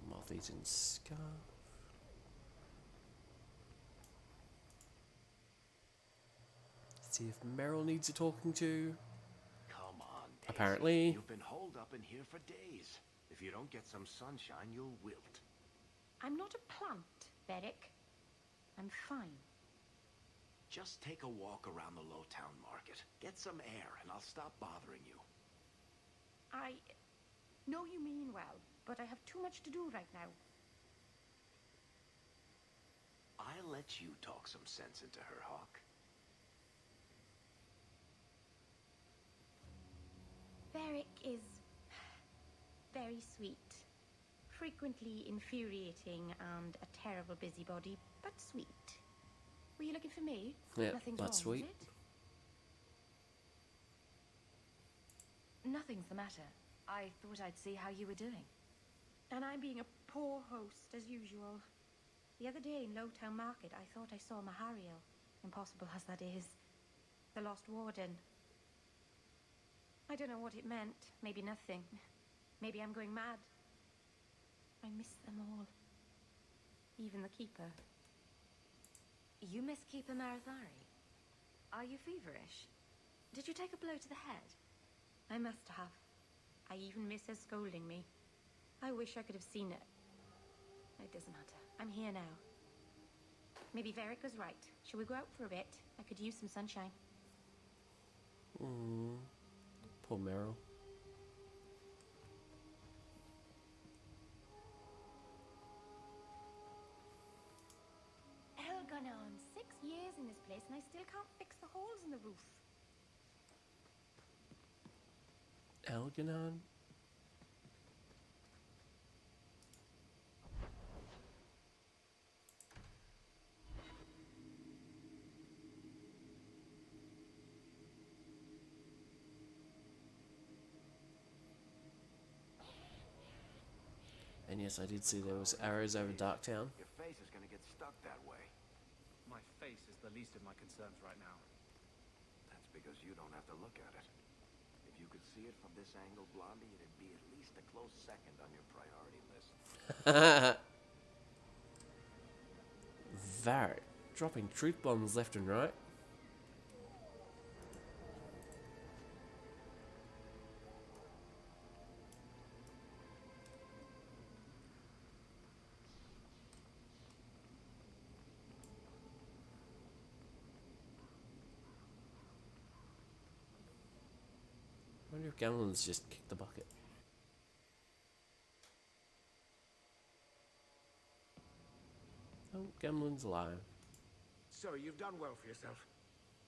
Moth-eaten scarf. See if Meryl needs a talking to.
Come on, Daisy.
Apparently.
You've been holed up in here for days. If you don't get some sunshine, you'll wilt.
I'm not a plant, Beric. I'm fine.
Just take a walk around the Lowtown Market. Get some air, and I'll stop bothering you.
I know you mean well, but I have too much to do right now.
I'll let you talk some sense into her, Hawk.
Beric is very sweet. Frequently infuriating and a terrible busybody, but sweet. Were you looking for me?
Yeah,
Nothing's
that's
wrong,
sweet.
is it?
Nothing's the matter. I thought I'd see how you were doing.
And I'm being a poor host, as usual. The other day in Lowtown Market, I thought I saw Mahariel. Impossible as that is. The Lost Warden. I don't know what it meant. Maybe nothing. Maybe I'm going mad. I miss them all. Even the Keeper.
You miss Keeper Marathari? Are you feverish? Did you take a blow to the head?
I must have. I even miss her scolding me. I wish I could have seen it. It doesn't matter. I'm here now. Maybe Varric was right. Shall we go out for a bit? I could use some sunshine.
Poor Meryl.
Elganon, 6 years in this place and I still can't fix the holes in the roof.
Elganon? And yes, I did see there was arrows over Darktown.
Your face is gonna get stuck that way.
My face is the least of my concerns right now.
That's because you don't have to look at it. If you could see it from this angle, Blondie, it'd be at least a close second on your priority list.
Varric, dropping truth bombs left and right. I wonder if Gamlen's just kicked the bucket. Oh, Gamlen's alive.
So you've done well for yourself.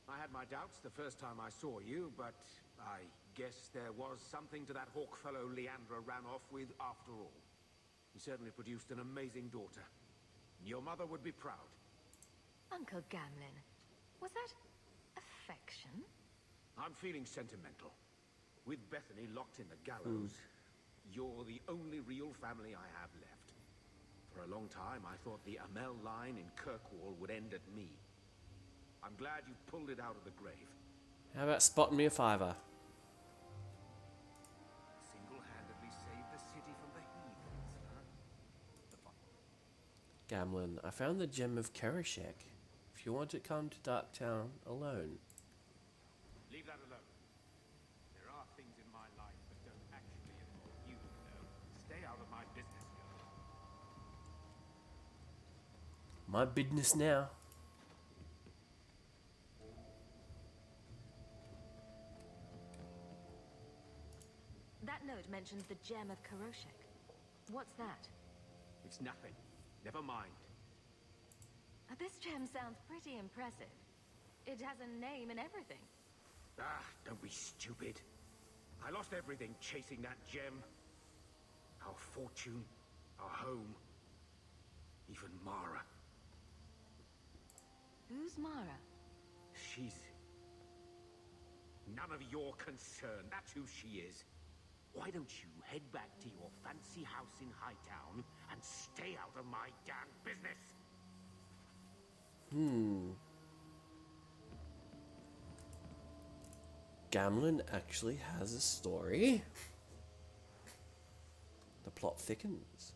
I had my doubts the first time I saw you, but I guess there was something to that hawk fellow Leandra ran off with after all. You certainly produced an amazing daughter. Your mother would be proud.
Uncle Gamlin, was that affection?
I'm feeling sentimental. With Bethany locked in the gallows, you're the only real family I have left. For a long time, I thought the Amel line in Kirkwall would end at me. I'm glad you pulled it out of the grave.
How about spotting me a fiver?
Single-handedly saved the city from the heathens, huh?
Gamlin, I found the gem of Kereshek. If you want to come to Darktown alone.
Leave that alone. There are things in my life that don't actually involve you, though. Stay out of my business, girl.
My business now.
That note mentions the gem of Karoshek. What's that?
It's nothing. Never mind.
This gem sounds pretty impressive.
It has a name and everything.
Ah, don't be stupid. I lost everything chasing that gem. Our fortune, our home, even Mara.
Who's Mara?
She's none of your concern. That's who she is. Why don't you head back to your fancy house in Hightown and stay out of my damn business?
Gamlen actually has a story. The plot thickens.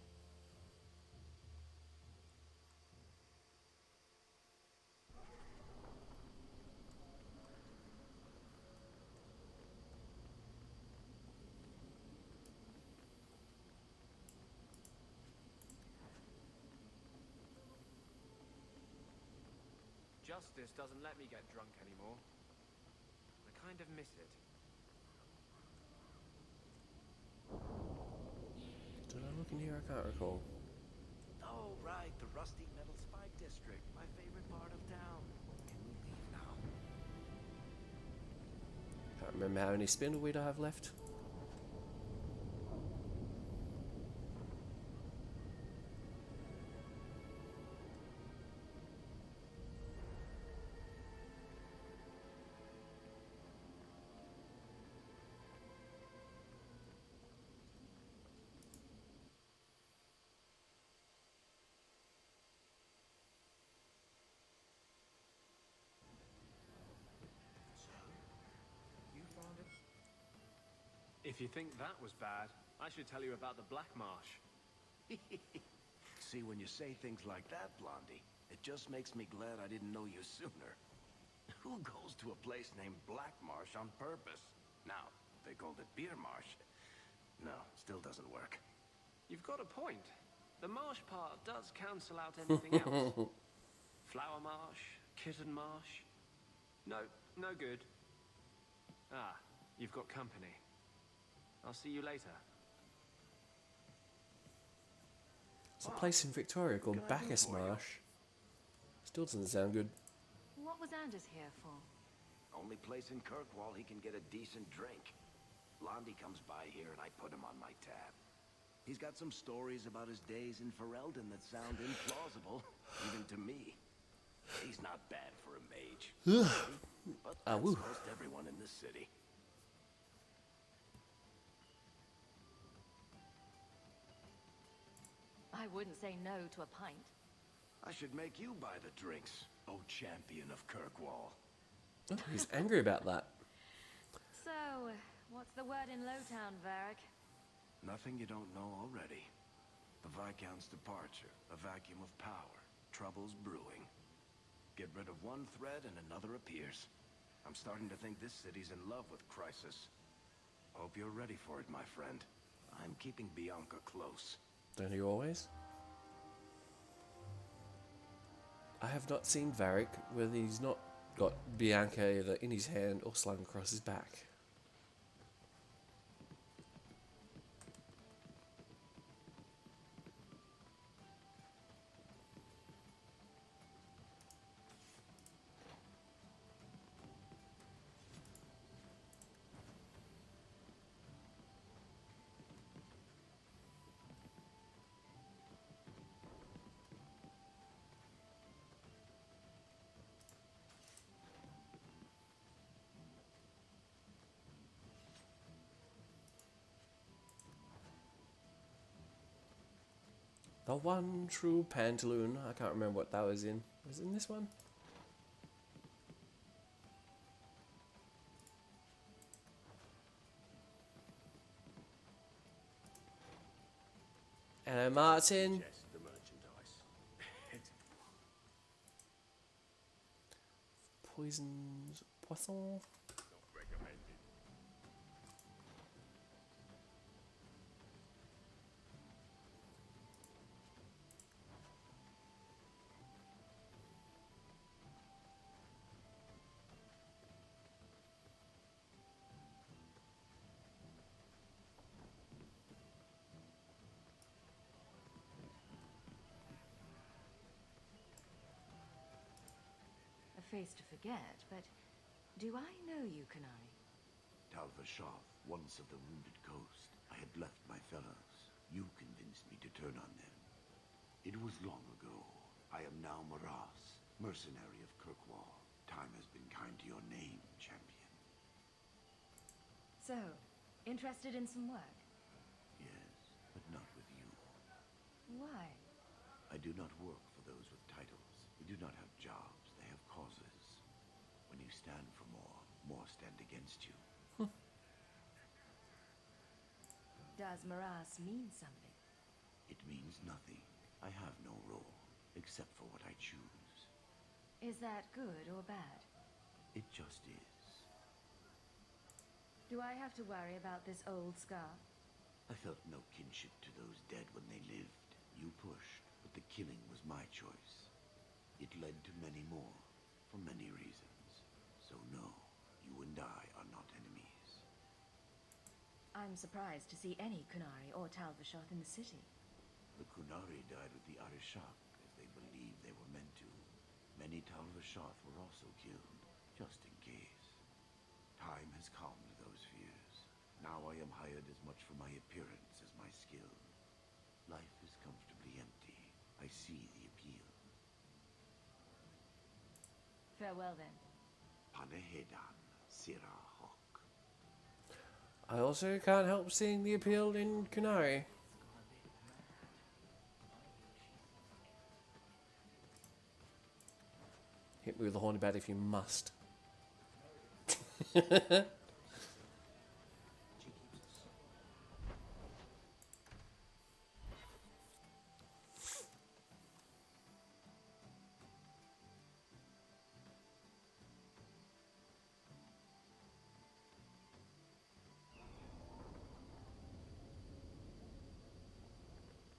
Justice doesn't let me get drunk anymore. I kind of miss it.
Did I look in here? I can't recall.
Oh, right, the Rusty Metal Spike District, my favorite part of town. Can we leave now?
Can't remember how many spindleweed I have left.
You found it? If you think that was bad, I should tell you about the Black Marsh.
See, when you say things like that, Blondie, it just makes me glad I didn't know you sooner. Who goes to a place named Black Marsh on purpose? Now, if they called it Beer Marsh, no, still doesn't work.
You've got a point. The marsh part does cancel out anything else. Flower Marsh, Kitten Marsh. No, no good. Ah, you've got company. I'll see you later.
It's a place in Victoria called Bacchus Marsh. Still doesn't sound good.
What was Anders here for?
Only place in Kirkwall he can get a decent drink. Blondie comes by here and I put him on my tab. He's got some stories about his days in Ferelden that sound implausible, even to me. He's not bad for a mage. But that's most everyone in this city.
I wouldn't say no to a pint.
I should make you buy the drinks, oh champion of Kirkwall.
Oh, he's angry about that.
So, what's the word in Lowtown, Varric?
Nothing you don't know already. The Viscount's departure, a vacuum of power, troubles brewing. Get rid of one thread and another appears. I'm starting to think this city's in love with Crisis. Hope you're ready for it, my friend. I'm keeping Bianca close.
Don't you always? I have not seen Varric whether he's not got Bianca either in his hand or slung across his back. The one true pantaloon. I can't remember what that was in. Was it in this one? Hello, Martin.
Yes, the merchandise.
Poisons. Poisson.
Not recommended.
A face to forget, but do I know you, Kanari?
Talvashoth, once of the Wounded Coast. I had left my fellows. You convinced me to turn on them. It was long ago. I am now Maras, mercenary of Kirkwall. Time has been kind to your name, champion.
So, interested in some work?
Yes, but not with you.
Why?
I do not work for those with titles. They do not have jobs, they have causes. When you stand for more, more stand against you.
Does Maras mean something?
It means nothing. I have no role, except for what I choose.
Is that good or bad?
It just is.
Do I have to worry about this old scar?
I felt no kinship to those dead when they lived. You pushed, but the killing was my choice. It led to many more, for many reasons. So no, you and I are not enemies.
I'm surprised to see any Kunari or Talvashoth in the city.
The Kunari died with the Arishak, as they believed they were meant to. Many Talvashoth were also killed, just in case. Time has calmed those fears. Now I am hired as much for my appearance as my skill. Life is comfortably empty. I see the appeal.
Farewell then.
Panehedan, Sirahok.
I also can't help seeing the appeal in Kunari. Hit me with a horny bat if you must.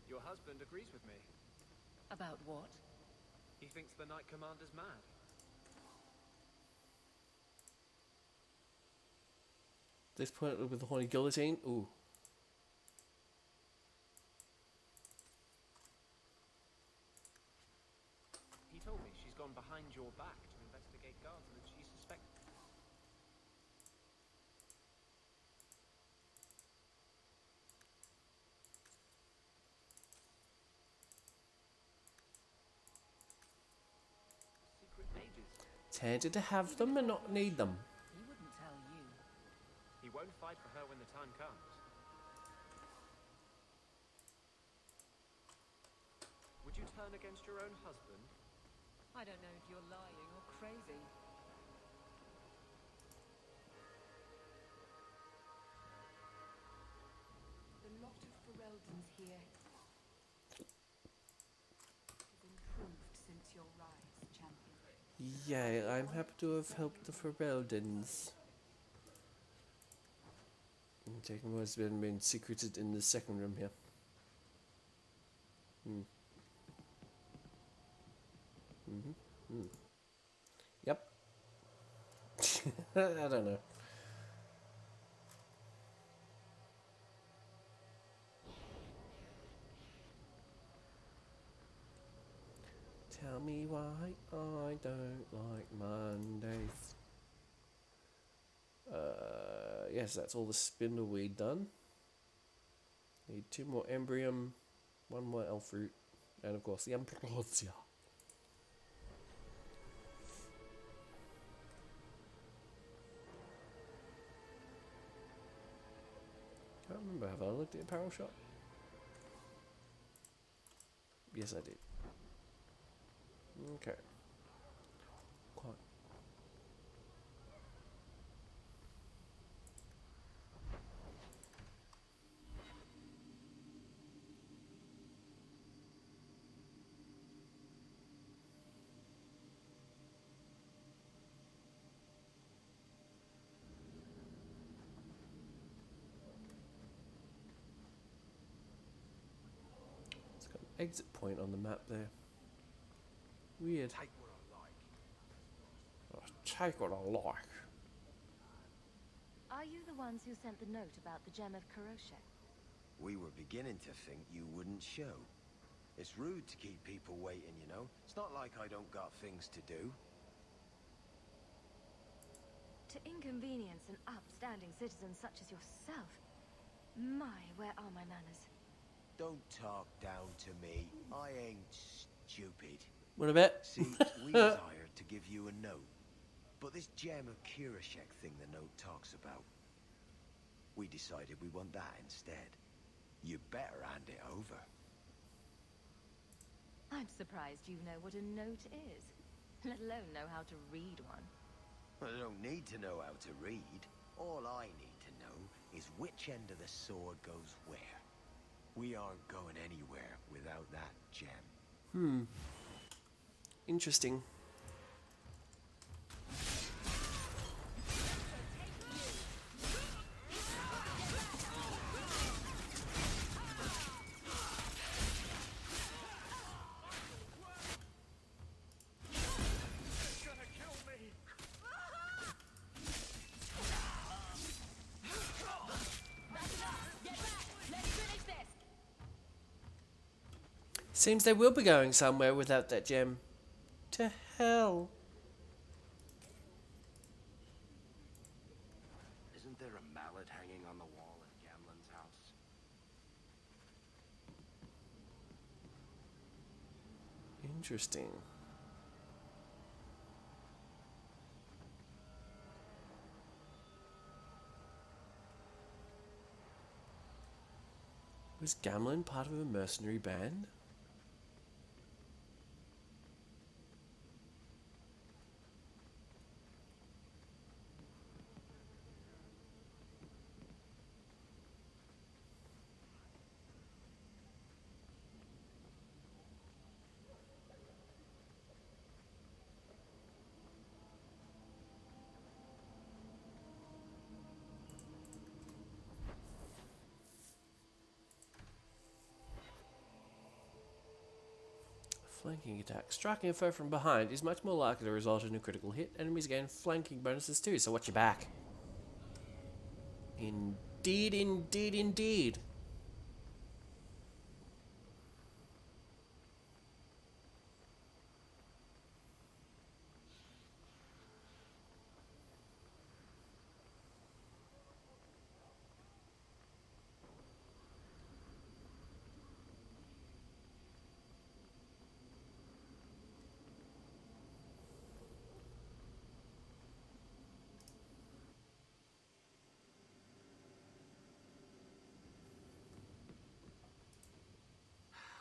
Your husband agrees with me.
About what?
He thinks the Knight Commander's mad.
This point with the horny guillotine. Ooh.
He told me she's gone behind your back to investigate guards that she suspects. Secret mages.
Tempted to have them and not need them.
He wouldn't tell you.
He won't fight for her when the time comes. Would you turn against your own husband?
I don't know if you're lying or crazy.
The lot of Fereldans here has improved since your rise, champion.
Yay, I'm happy to have helped the Fereldans. Taking what's been secreted in the second room here. Yep. I don't know. Tell me why I don't like Mondays. Yes, that's all the spindleweed done. Need 2 more Embrium, 1 more elf root, and of course the Ambrosia. Can't remember, have I looked at apparel shop? Yes, I did. Okay. Quite. It's got an exit point on the map there. Weird.
Take what I like.
Take what I like.
Are you the ones who sent the note about the gem of Karoshe?
We were beginning to think you wouldn't show. It's rude to keep people waiting, you know. It's not like I don't got things to do.
To inconvenience an upstanding citizen such as yourself. My, where are my manners?
Don't talk down to me. I ain't stupid.
What a bit.
See, we was hired to give you a note. But this gem of Kirishek thing the note talks about, we decided we want that instead. You better hand it over.
I'm surprised you know what a note is, let alone know how to read one.
I don't need to know how to read. All I need to know is which end of the sword goes where. We aren't going anywhere without that gem.
Interesting. Seems they will be going somewhere without that gem. To hell.
Isn't there a mallet hanging on the wall at Gamlen's house?
Interesting. Was Gamlen part of a mercenary band? Flanking attack. Striking a foe from behind is much more likely to result in a critical hit. Enemies gain flanking bonuses too, so watch your back. Indeed, indeed, indeed.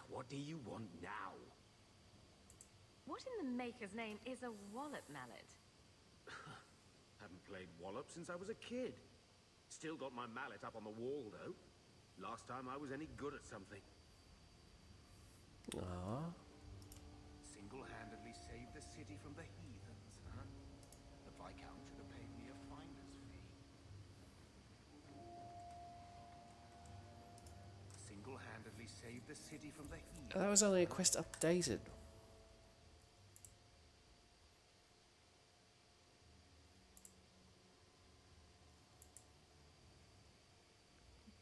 What do you want now?
What in the maker's name is a wallop mallet?
Haven't played wallop since I was a kid. Still got my mallet up on the wall, though. Last time I was any good at something.
Ah.
Single-handedly saved the city from the heathens, huh? The Viscount should have paid me a finder's fee. Single-handedly saved the city from the heathens.
That was only a quest updated.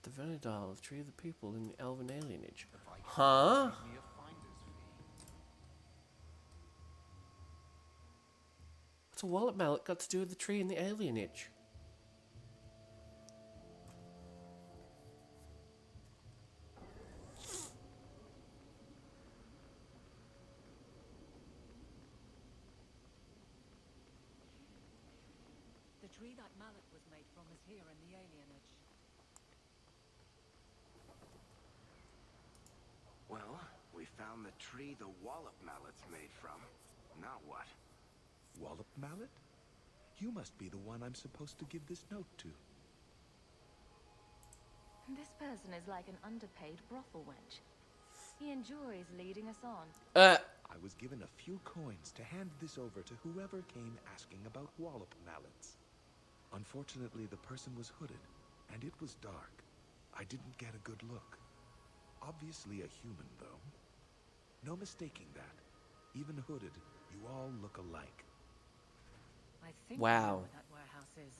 The Venedal, the tree of the people in the elven alienage. Huh?
Paid me a finder's fee.
What's a wallet mallet got to do with the tree in the alienage?
The tree that mallet was made from is here in the alienage.
Well, we found the tree the wallop mallet's made from. Now what?
Wallop mallet? You must be the one I'm supposed to give this note to.
This person is like an underpaid brothel wench. He enjoys leading us on.
I was given a few coins to hand this over to whoever came asking about wallop mallets. Unfortunately, the person was hooded, and it was dark. I didn't get a good look. Obviously a human, though. No mistaking that. Even hooded, you all look alike.
I think
Wow.
I know where that warehouse is.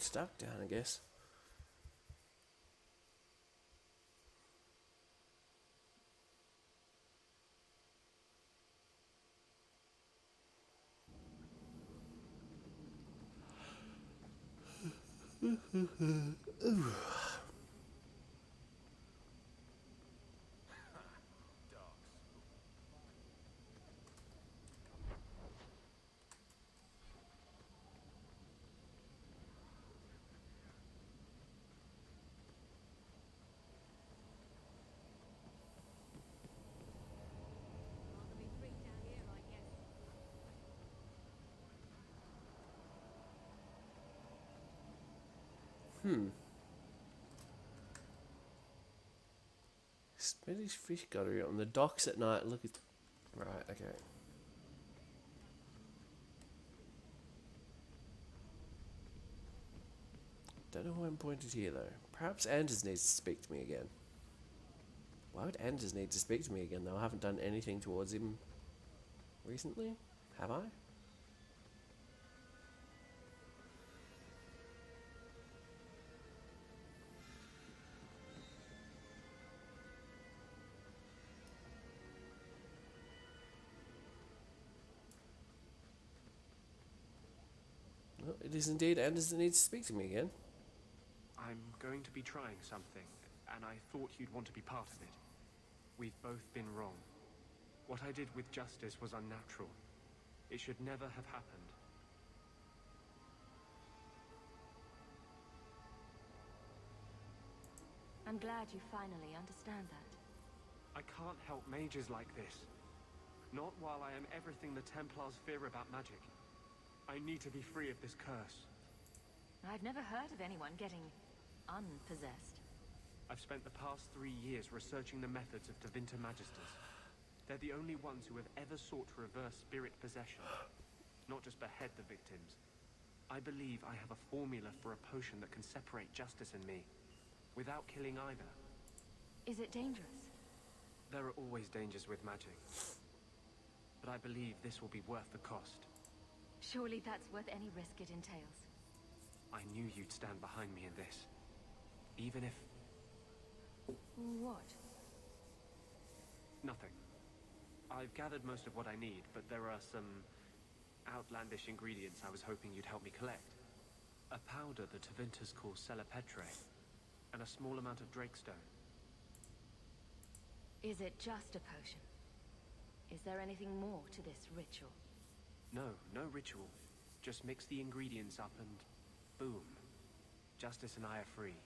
stuck down, I guess. Ooh. Spanish fish gallery on the docks at night. Look at. Right, okay. Don't know why I'm pointed here though. Perhaps Anders needs to speak to me again. Why would Anders need to speak to me again though? I haven't done anything towards him recently. Have I? Well, it is indeed Anders that needs to speak to me again.
I'm going to be trying something, and I thought you'd want to be part of it. We've both been wrong. What I did with Justice was unnatural. It should never have happened.
I'm glad you finally understand that.
I can't help mages like this. Not while I am everything the Templars fear about magic. I need to be free of this curse.
I've never heard of anyone getting unpossessed.
I've spent the past 3 years researching the methods of Tevinter Magisters. They're the only ones who have ever sought to reverse spirit possession, not just behead the victims. I believe I have a formula for a potion that can separate Justice and me, without killing either.
Is it dangerous?
There are always dangers with magic. But I believe this will be worth the cost.
Surely that's worth any risk it entails.
I knew you'd stand behind me in this. Even if...
What?
Nothing. I've gathered most of what I need, but there are some outlandish ingredients I was hoping you'd help me collect. A powder the Tevinters call Celepetre, and a small amount of Drakestone.
Is it just a potion? Is there anything more to this ritual?
No, no ritual. Just mix the ingredients up and boom. Justice and I are free.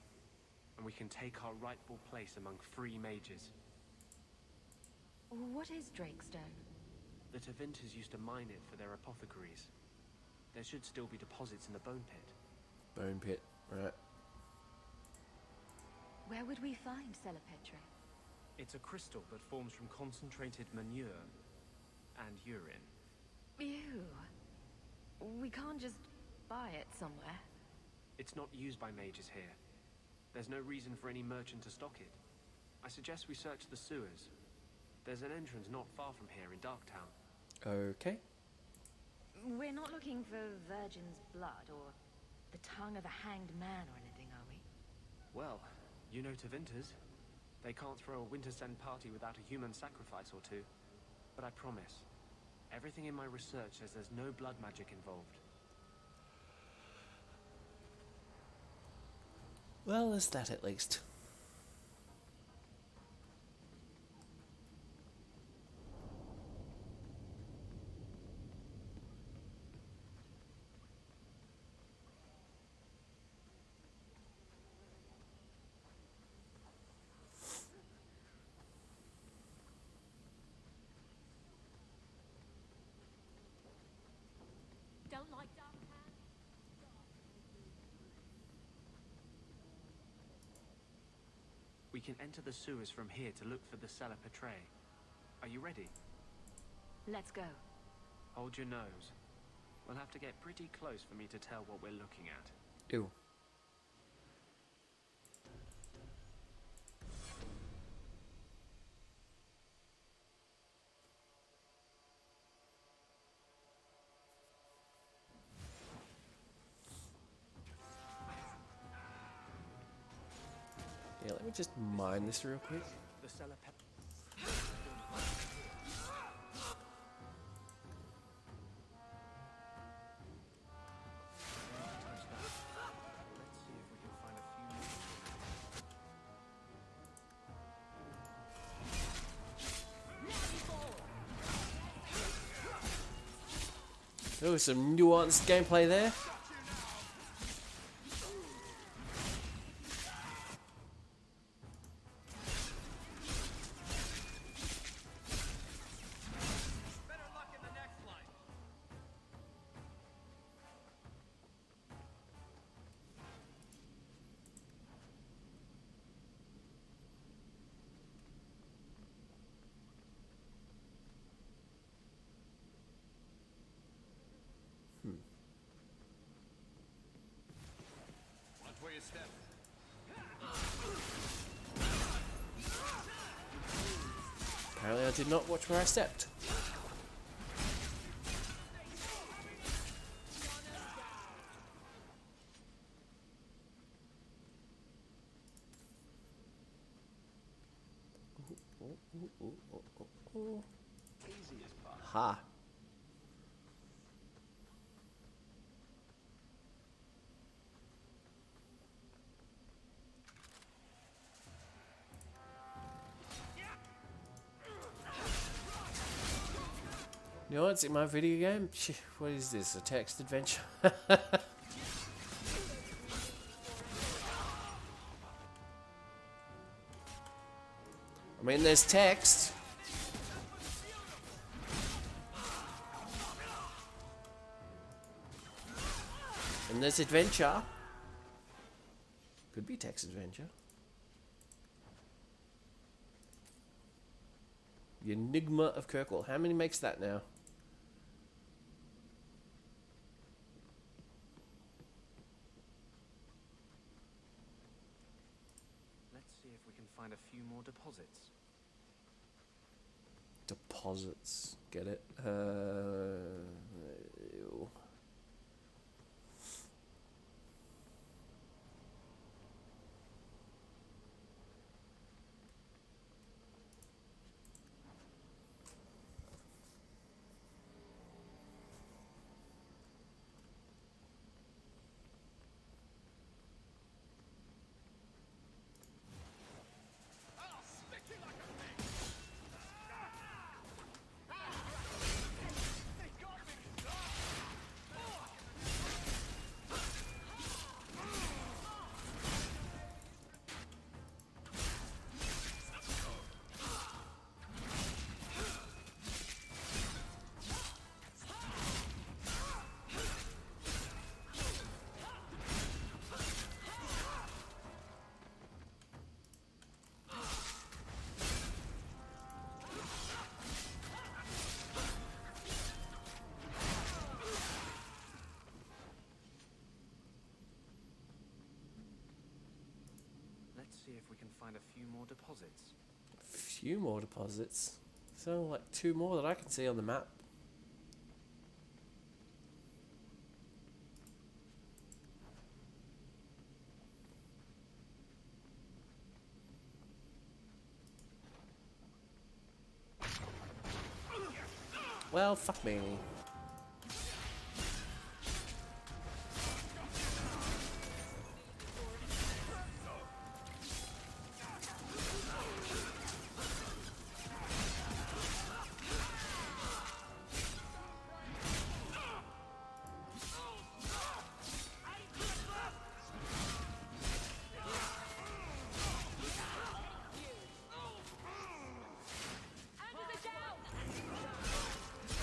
And we can take our rightful place among free mages.
What is Drakestone?
The Tevinters used to mine it for their apothecaries. There should still be deposits in the bone pit.
Bone pit, right.
Where would we find Celepetre?
It's a crystal that forms from concentrated manure and urine.
Ew. We can't just buy it somewhere.
It's not used by mages here. There's no reason for any merchant to stock it. I suggest we search the sewers. There's an entrance not far from here in Darktown.
Okay.
We're not looking for virgin's blood or the tongue of a hanged man or anything, are we?
Well, you know Tevinters. They can't throw a winter send party without a human sacrifice or two. But I promise, everything in my research says there's no blood magic involved.
Well, there's that at least.
Don't like dark hands?
We can enter the sewers from here to look for the Celepetre. Are you ready?
Let's go.
Hold your nose. We'll have to get pretty close for me to tell what we're looking at.
Ew. let me just mine this real quick.
The cellar pep.
Oh, some nuanced gameplay there.
Watch where you step.
Apparently I did not watch where I stepped. Ha. You know what's in my video game? What is this? A text adventure? I mean, there's text. And there's adventure. Could be text adventure. The Enigma of Kirkwall. How many makes that now?
Let's see if we can find a few more deposits.
Deposits. Get it? Ew.
Let's see if we can find a few more deposits.
A few more deposits? So like 2 more that I can see on the map. Well, fuck me.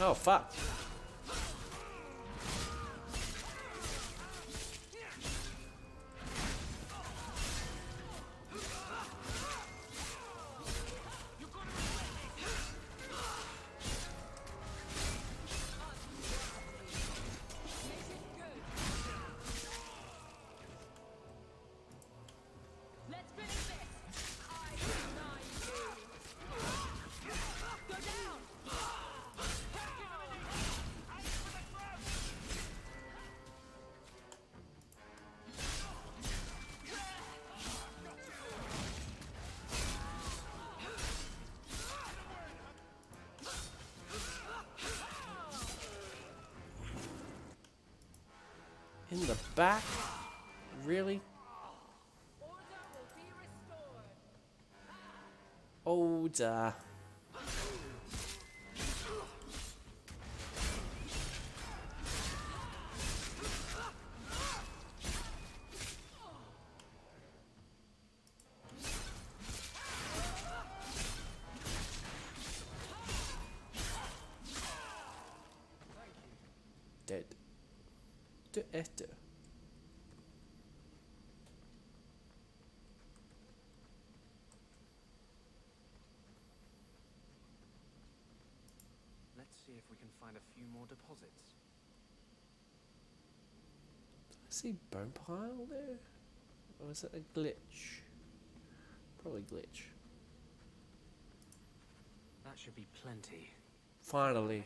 Oh, fuck.
Let's finish this. I deny you. Go down.
In the back? Really? Order. Dead. De ette.
Let's see if we can find a few more deposits.
I see bone pile there? Or is that a glitch? Probably glitch.
That should be plenty.
Finally.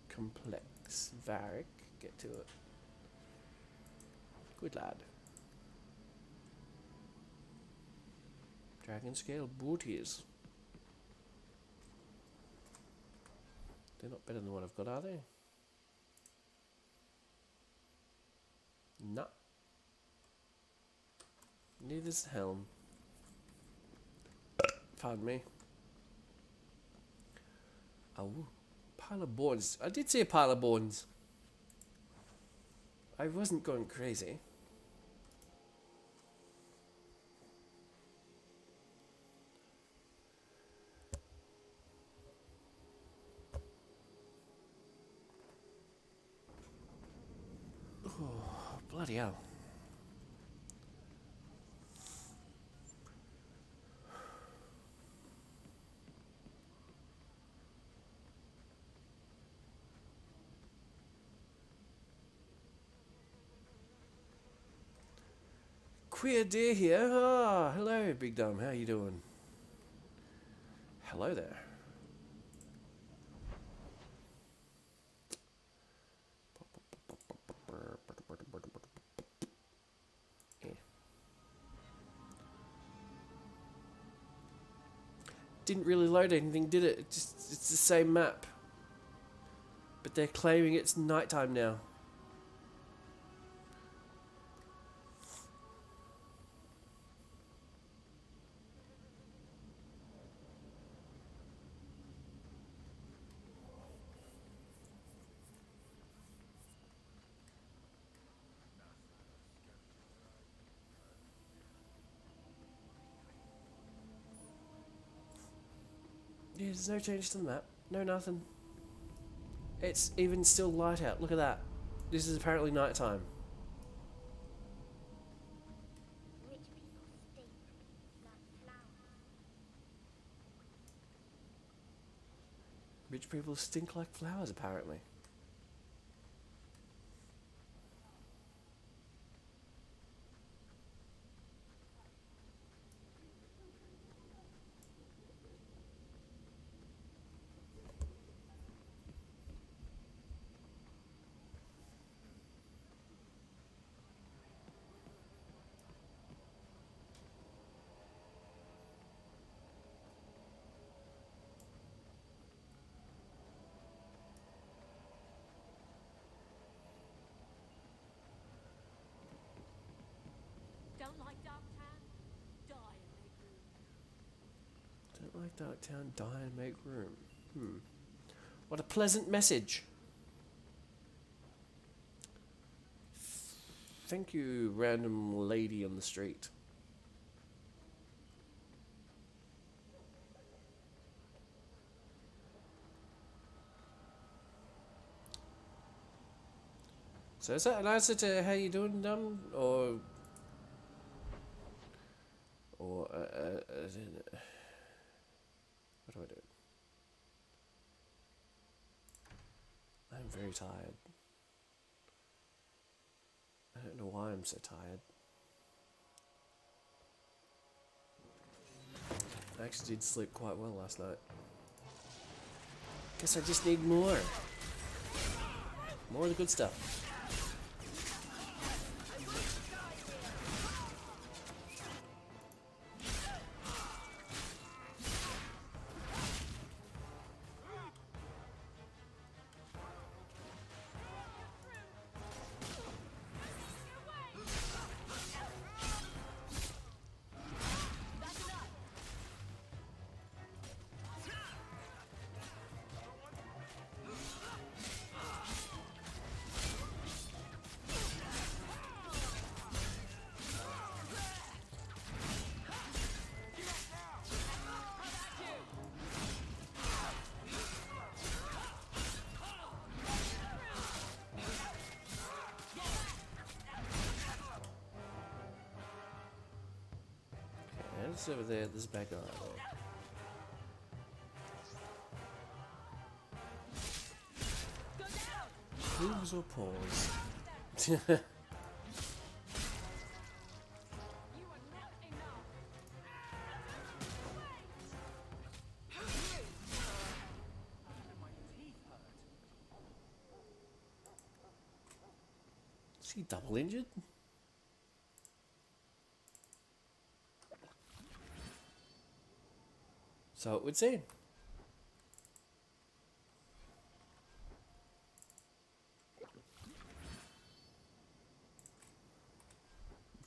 Complex. Varric. Get to it. Good lad. Dragon scale booties. They're not better than what I've got, are they? No. Neither's the helm. Pardon me. Oh, pile of bones. I did see a pile of bones. I wasn't going crazy. Oh, bloody hell. Queer deer here. Ah, hello, Big Dumb. How you doing? Hello there. Yeah. Didn't really load anything, did it? It's the same map. But they're claiming it's nighttime now. Yeah, there's no change to the map. No nothing. It's even still light out. Look at that. This is apparently nighttime. Rich people stink like flowers, apparently.
Don't like Darktown? Die and make room.
Don't like Darktown, die and make room. What a pleasant message. Thank you, random lady on the street. So is that an answer to how you doing, Dumb? Or what do I do? I'm very tired. I don't know why I'm so tired. I actually did sleep quite well last night. Guess I just need more. More of the good stuff. What's over there? There's a back eye there. Hooves or paws? Is he double injured? So it would seem.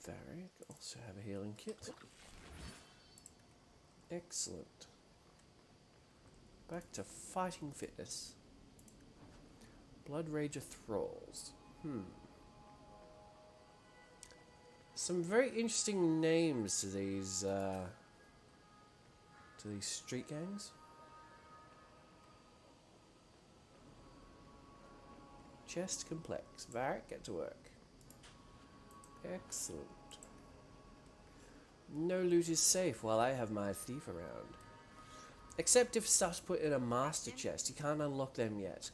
Varick also have a healing kit. Excellent. Back to fighting fitness. Blood Rager Thralls. Some very interesting names to these street gangs. Chest complex. Varick, get to work. Excellent. No loot is safe while I have my thief around. Except if stuff's put in a master chest. You can't unlock them yet.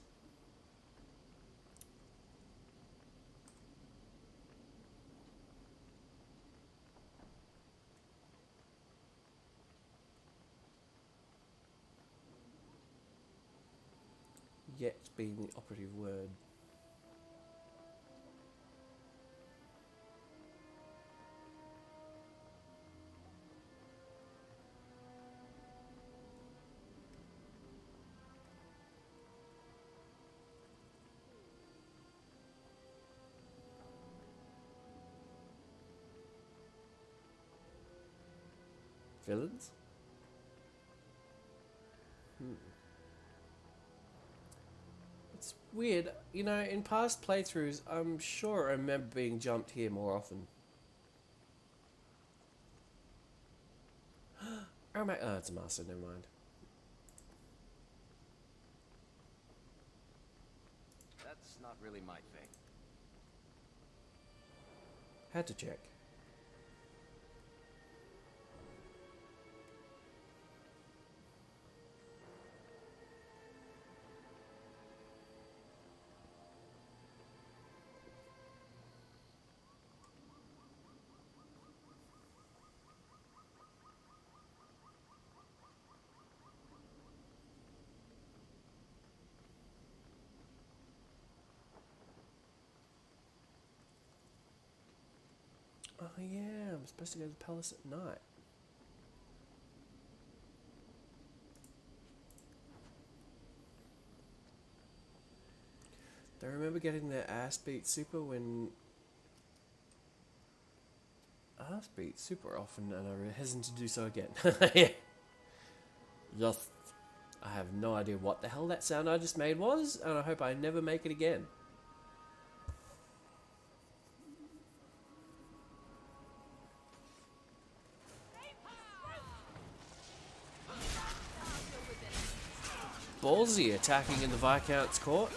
Yet being the operative word. Villains? It's weird, you know, in past playthroughs, I'm sure I remember being jumped here more often. Oh, my, it's a master, never mind.
That's not really my thing.
Had to check. Oh yeah, I'm supposed to go to the palace at night. Do I remember getting their ass beat super when... Ass beat super often, and I hesitant to do so again. Yeah. Just... I have no idea what the hell that sound I just made was, and I hope I never make it again. Ballsy attacking in the Viscount's court.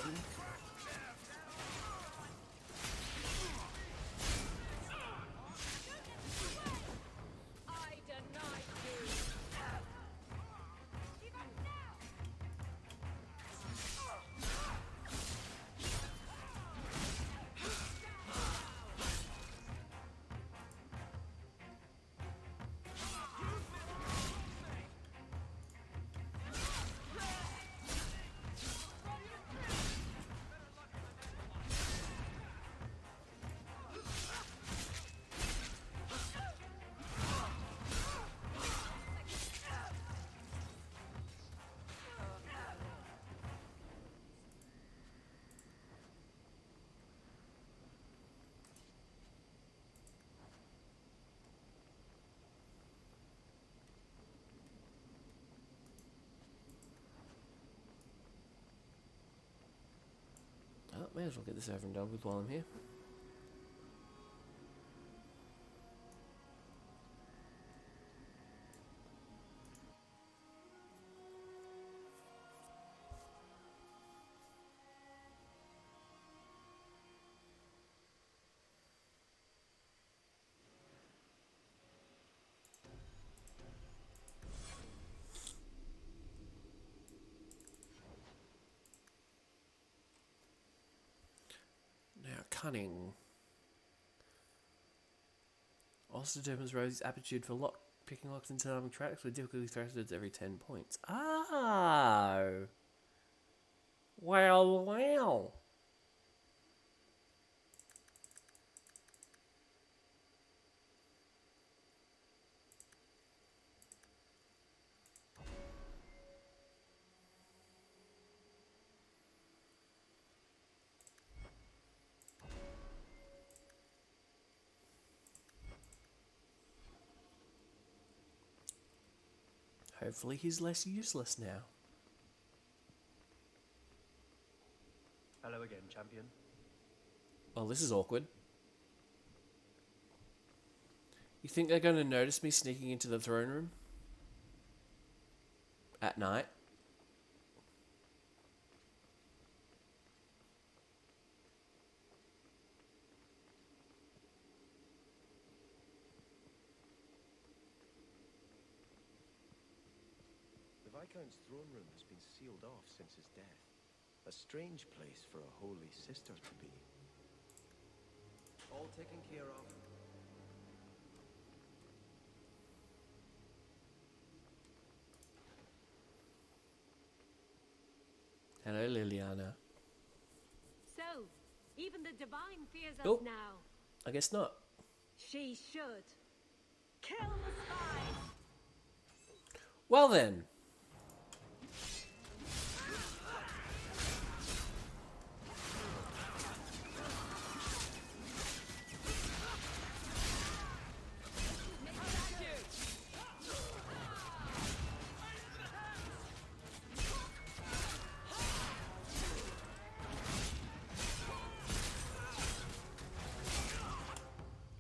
Oh, may as well get this over and done with while I'm here. cunning. Also determines Rosie's aptitude for picking locks and turning tracks with difficulty thresholds every 10 points. Oh! Well, well. Hopefully he's less useless now.
Hello again, champion.
Well, this is awkward. You think they're going to notice me sneaking into the throne room? At night?
The Viscount's throne room has been sealed off since his death. A strange place for a holy sister to be.
All taken care of.
Hello, Liliana.
So, even the Divine fears us
Oh.
now.
I guess not.
She should. Kill the spies!
Well then.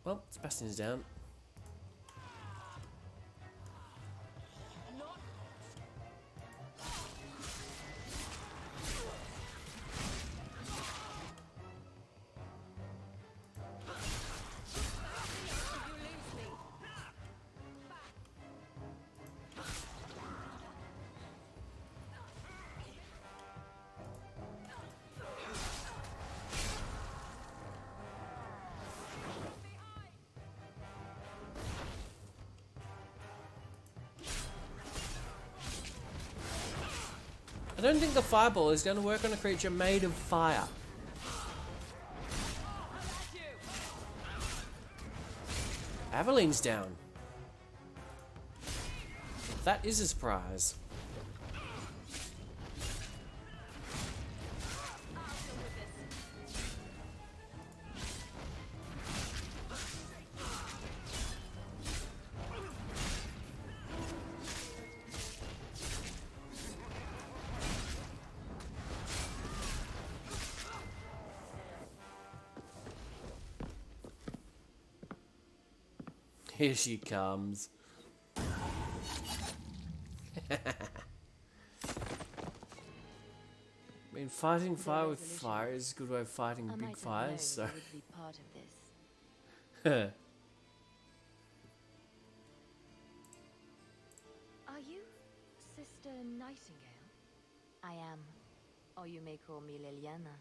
Well, Sebastian's down. I don't think the fireball is going to work on a creature made of fire. Aveline's down. That is a surprise. Here she comes. I mean, fighting fire with fire is a good way of fighting big fires, so...
would be part of this.
Are you Sister Nightingale?
I am. Or you may call me Liliana.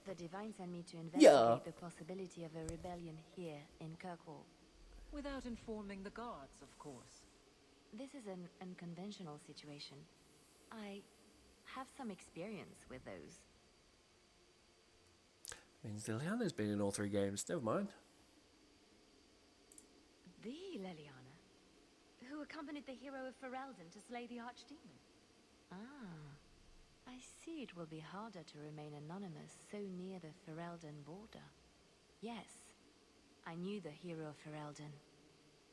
The Divine sent me to investigate the possibility of a rebellion here in Kirkwall.
Without informing the guards, of course.
This is an unconventional situation. I have some experience with those.
Means Liliana's been in all 3 games. Never mind.
The Liliana, who accompanied the hero of Ferelden to slay the Archdemon.
Ah, I see it will be harder to remain anonymous so near the Ferelden border. Yes, I knew the hero of Ferelden.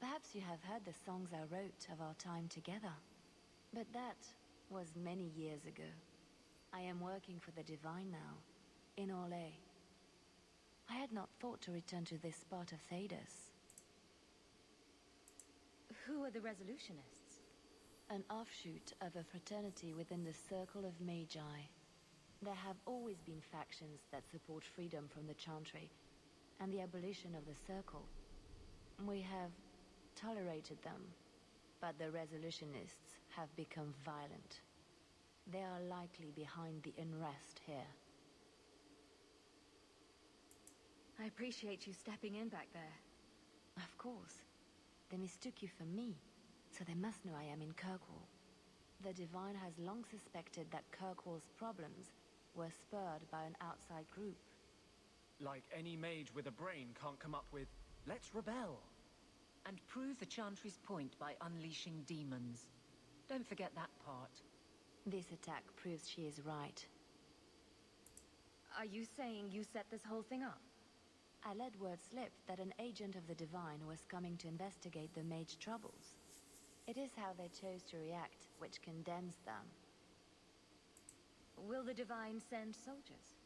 Perhaps you have heard the songs I wrote of our time together. But that was many years ago. I am working for the Divine now, in Orlais. I had not thought to return to this part of Thedas.
Who are the Resolutionists?
An offshoot of a fraternity within the Circle of Magi. There have always been factions that support freedom from the Chantry and the abolition of the Circle. We have tolerated them, but the Resolutionists have become violent. They are likely behind the unrest here.
I appreciate you stepping in back there.
Of course. They mistook you for me, so they must know I am in Kirkwall. The Divine has long suspected that Kirkwall's problems were spurred by an outside group.
Like any mage with a brain can't come up with, let's rebel.
And prove the Chantry's point by unleashing demons. Don't forget that part.
This attack proves she is right.
Are you saying you set this whole thing up?
I let word slip that an agent of the Divine was coming to investigate the mage troubles. It is how they chose to react, which condemns them.
Will the Divine send soldiers?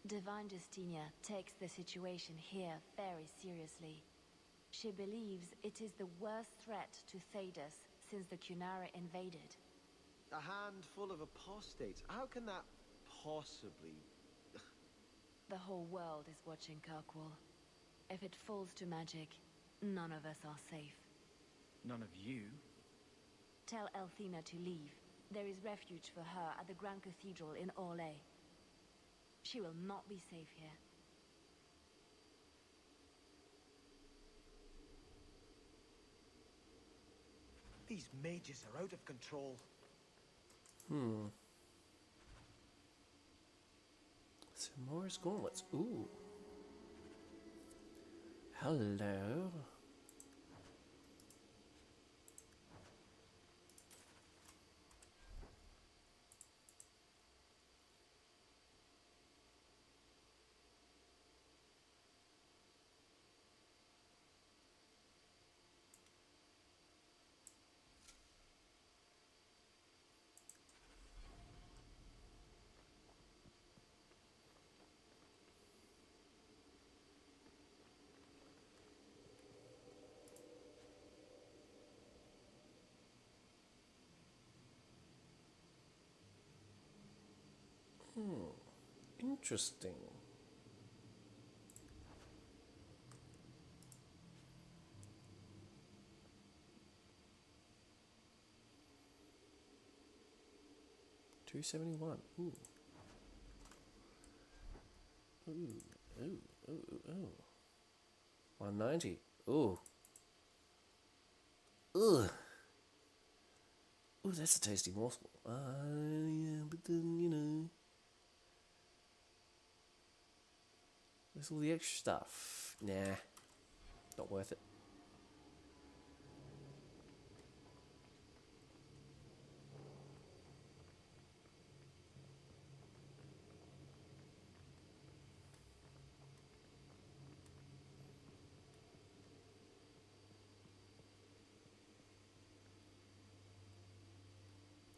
Divine Justinia takes the situation here very seriously. She believes it is the worst threat to Thedas since the Cunara invaded.
A handful of apostates. How can that possibly...
The whole world is watching Kirkwall. If it falls to magic, none of us are safe.
None of you?
Tell Elthina to leave. There is refuge for her at the Grand Cathedral in Orlais. She will not be safe here.
These mages are out of control.
Samura's gauntlets. Ooh. Hello. Interesting. $271. Ooh. Ooh. Ooh. Ooh. Ooh. 190. Ooh. Ugh. Ooh, that's a tasty morsel. Yeah, but then, you know. There's all the extra stuff. Nah. Not worth it.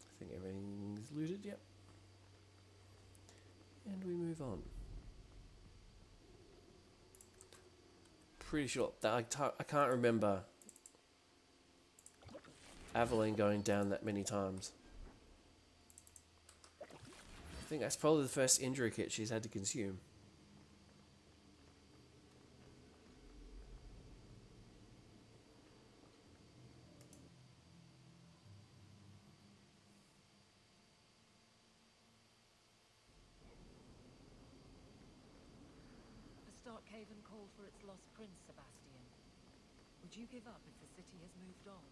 I think everything's looted, yep. And we move on. Pretty sure that I can't remember Aveline going down that many times. I think that's probably the first injury kit she's had to consume.
The Starkhaven called for its lost prince, Sebastian. Would you give up if the city has moved on?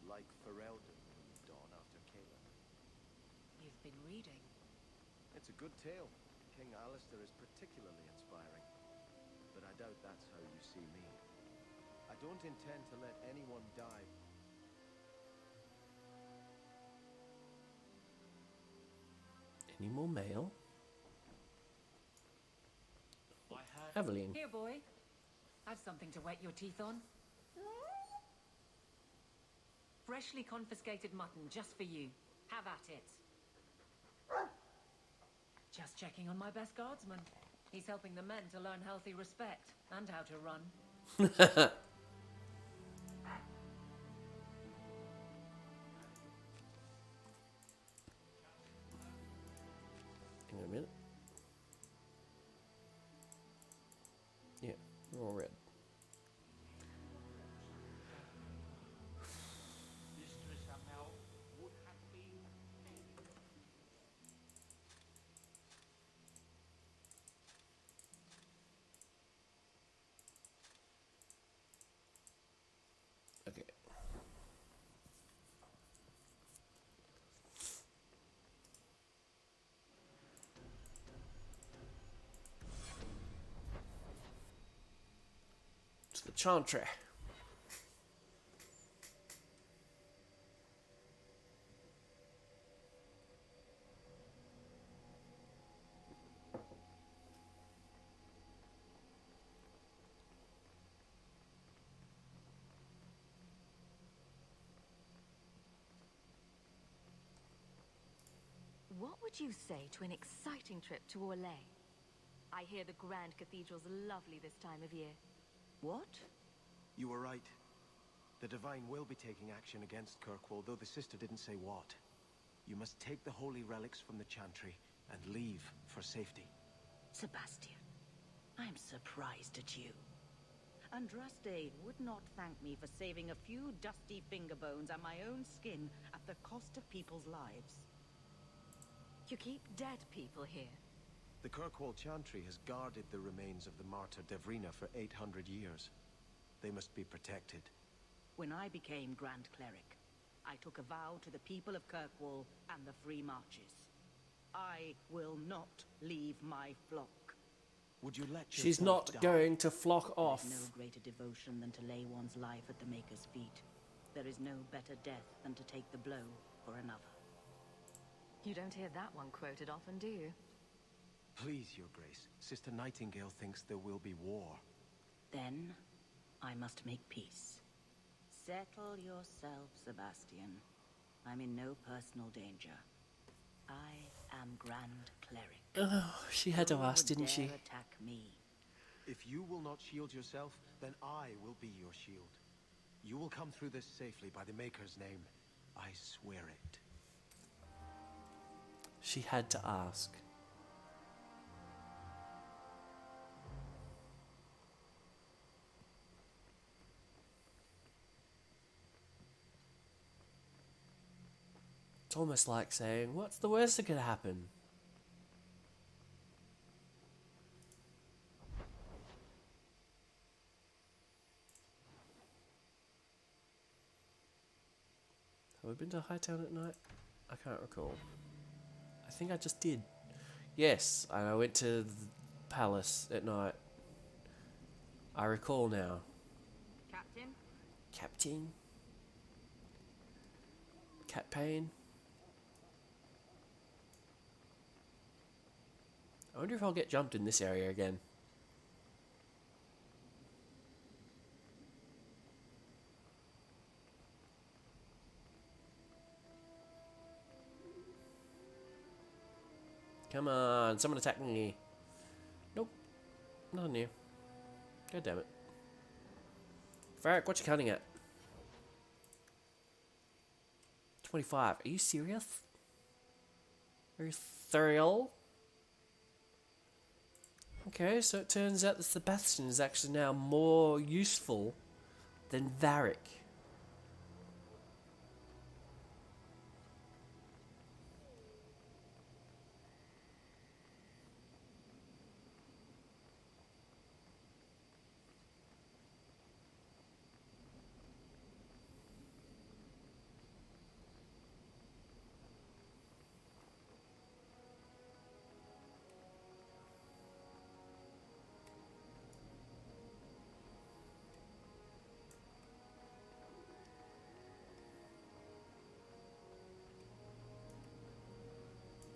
Like Ferelden moved on after Caleb.
You've been reading.
It's a good tale. King Alistair is particularly inspiring. But I doubt that's how you see me. I don't intend to let anyone die.
Any more mail? Aveline.
Here, boy. I've something to wet your teeth on. Freshly confiscated mutton just for you. Have at it. Just checking on my best guardsman. He's helping the men to learn healthy respect and how to run.
Hang on a minute. Yeah, we're all red. to the Chantry.
What would you say to an exciting trip to Orlais? I hear the Grand Cathedral's lovely this time of year.
What? You were right. The Divine will be taking action against Kirkwall, though the sister didn't say what. You must take the holy relics from the Chantry and leave for safety.
Sebastian, I'm surprised at you. Andraste would not thank me for saving a few dusty finger bones and my own skin at the cost of people's lives.
You keep dead people here.
The Kirkwall Chantry has guarded the remains of the martyr Devrina for 800 years. They must be protected.
When I became Grand Cleric, I took a vow to the people of Kirkwall and the Free Marches. I will not leave my flock.
Would you let
She's
yourself
not
die?
going to flock off.
There is no greater devotion than to lay one's life at the Maker's feet. There is no better death than to take the blow for another.
You don't hear that one quoted often, do you?
Please, Your Grace. Sister Nightingale thinks there will be war.
Then, I must make peace. Settle yourself, Sebastian. I'm in no personal danger. I am Grand Cleric.
Oh, she had to
Who
ask,
would
didn't she?
dare attack me?
If you will not shield yourself, then I will be your shield. You will come through this safely by the Maker's name. I swear it.
She had to ask. It's almost like saying, what's the worst that could happen? Have we been to Hightown at night? I can't recall. I think I just did. Yes, and I went to the palace at night. I recall now.
Captain?
Captain? Cat Payne? I wonder if I'll get jumped in this area again. Come on, someone attack me. Nope. Nothing new. God damn it. Varric, what you cutting at? 25. Are you serious? Are you serial? Okay, so it turns out that Sebastian is actually now more useful than Varric.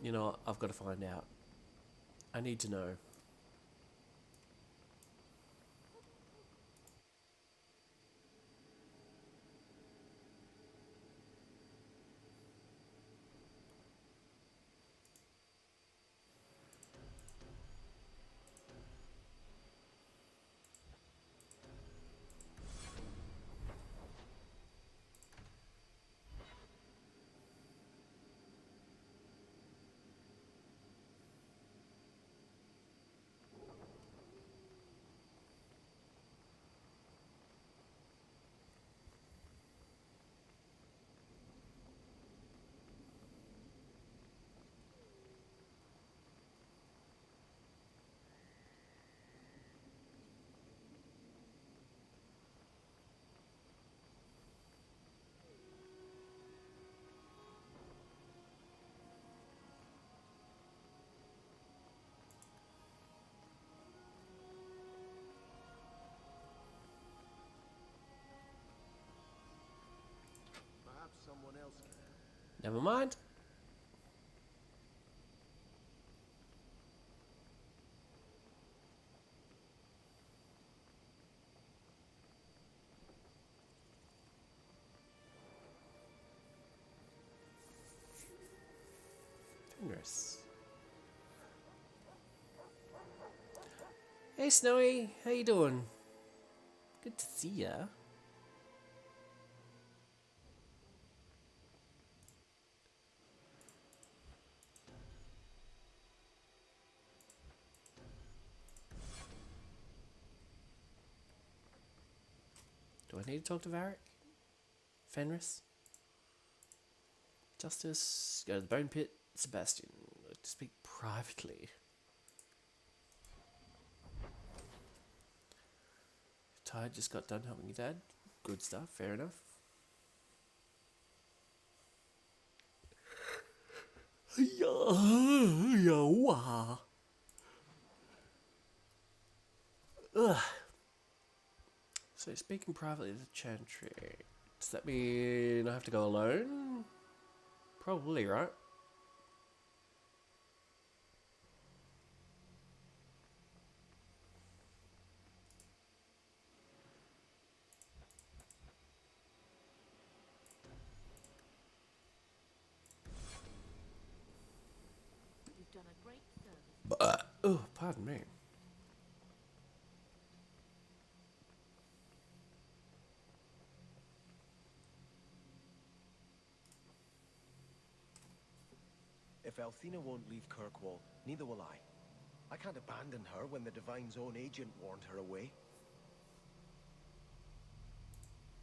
You know what? I've got to find out. I need to know.
elsewhere.
Never mind. Fenris. Hey Snowy, how you doing? Good to see ya. Do I need to talk to Varric? Fenris? Justice, go to the bone pit. Sebastian, I'd like to speak privately. Tired, just got done helping your dad. Good stuff, fair enough. Ugh. So speaking privately to the Chantry, does that mean I have to go alone? Probably, right?
You've done a great service.
Oh, pardon me.
If Althena won't leave Kirkwall, neither will I. I can't abandon her when the Divine's own agent warned her away.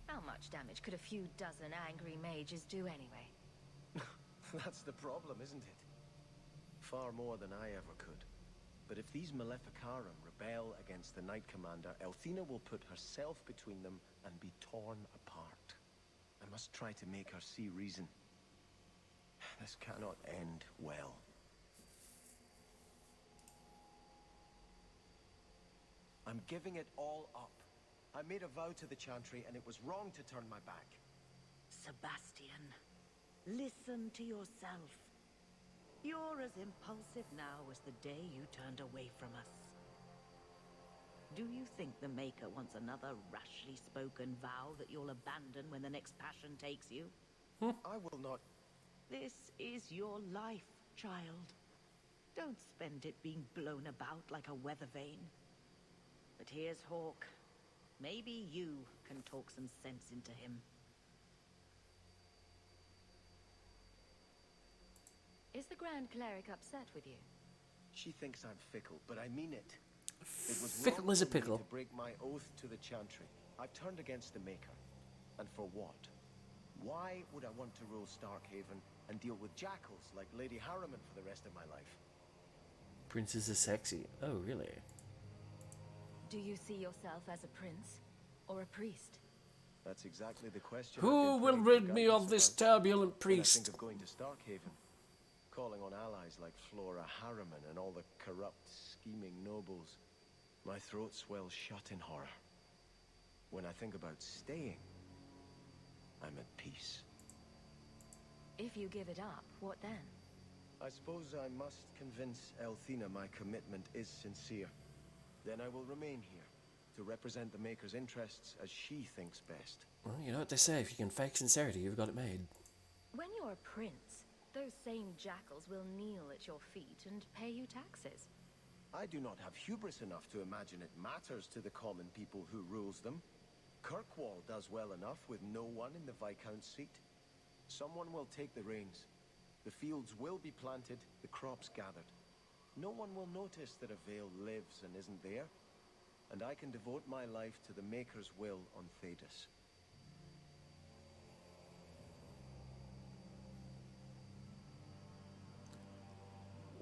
How much damage could a few dozen angry mages do anyway?
That's the problem, isn't it? Far more than I ever could. But if these Maleficarum rebel against the Knight Commander, Althena will put herself between them and be torn apart. I must try to make her see reason. This cannot end well. I'm giving it all up. I made a vow to the Chantry, and it was wrong to turn my back.
Sebastian, listen to yourself. You're as impulsive now as the day you turned away from us. Do you think the Maker wants another rashly spoken vow that you'll abandon when the next passion takes you?
I will not.
This is your life, child. Don't spend it being blown about like a weather vane. But here's Hawk. Maybe you can talk some sense into him.
Is the Grand Cleric upset with you?
She thinks I'm fickle, but I mean it. It was
Fickle
wrong
as a
for me
pickle.
to break my oath to the Chantry. I've turned against the Maker. And for what? Why would I want to rule Starkhaven and deal with jackals like Lady Harriman for the rest of my life?
Princes are sexy. Oh, really?
Do you see yourself as a prince or a priest?
That's exactly the question.
Who will rid me of this turbulent
When I
priest?
think of going to Starkhaven, calling on allies like Flora Harriman and all the corrupt, scheming nobles, my throat swells shut in horror. When I think about staying, I'm at peace.
If you give it up, what then?
I suppose I must convince Althena my commitment is sincere. Then I will remain here, to represent the Maker's interests as she thinks best.
Well, you know what they say, if you can fake sincerity, you've got it made.
When you're a prince, those same jackals will kneel at your feet and pay you taxes.
I do not have hubris enough to imagine it matters to the common people who rules them. Kirkwall does well enough with no one in the Viscount's seat. Someone will take the reins. The fields will be planted, the crops gathered. No one will notice that a Vale lives and isn't there. And I can devote my life to the Maker's will on Thedas.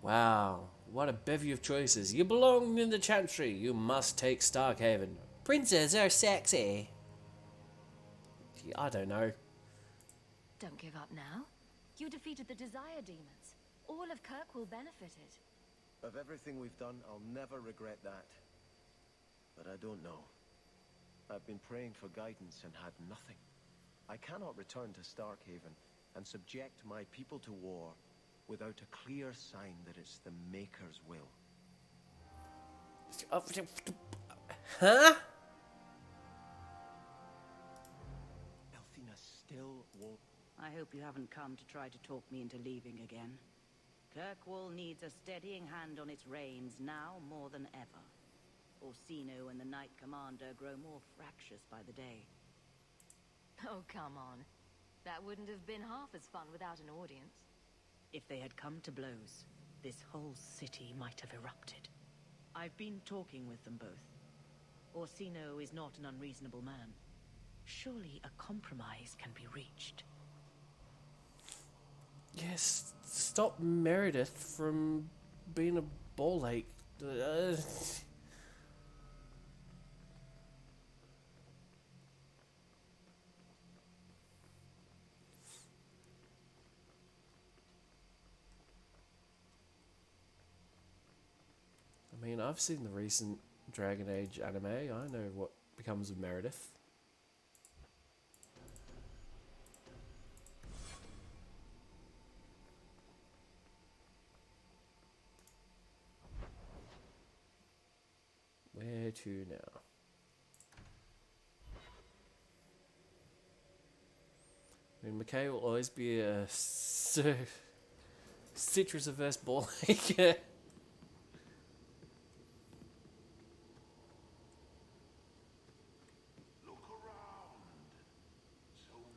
Wow, what a bevy of choices. You belong in the Chantry. You must take Starkhaven. Princes are sexy. I don't know.
Don't give up now. You defeated the Desire Demons. All of Kirkwall benefited.
Of everything we've done, I'll never regret that. But I don't know. I've been praying for guidance and had nothing. I cannot return to Starkhaven, and subject my people to war without a clear sign that it's the Maker's will.
Huh?
Elthina still won't...
I hope you haven't come to try to talk me into leaving again. Kirkwall needs a steadying hand on its reins now more than ever. Orsino and the Knight Commander grow more fractious by the day.
Oh, come on. That wouldn't have been half as fun without an audience.
If they had come to blows, this whole city might have erupted. I've been talking with them both. Orsino is not an unreasonable man. Surely a compromise can be reached.
Yes, stop Meredith from being a ball ache. The I mean, I've seen the recent Dragon Age anime. I know what becomes of Meredith. Where to now? I mean, McKay will always be a citrus averse ball ache.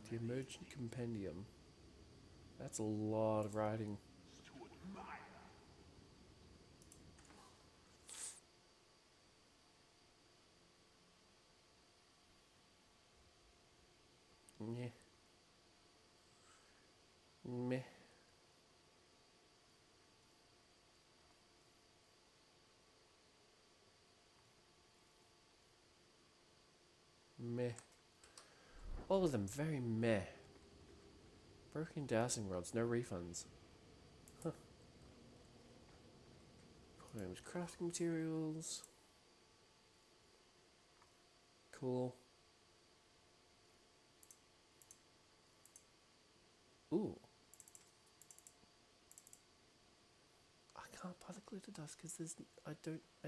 The Emergent Compendium. That's a lot of writing. Yeah. Meh. Meh. All of them very meh. Broken dowsing rods, no refunds. Huh. Poems, crafting materials. Cool. Ooh. I can't buy the glitter dust because I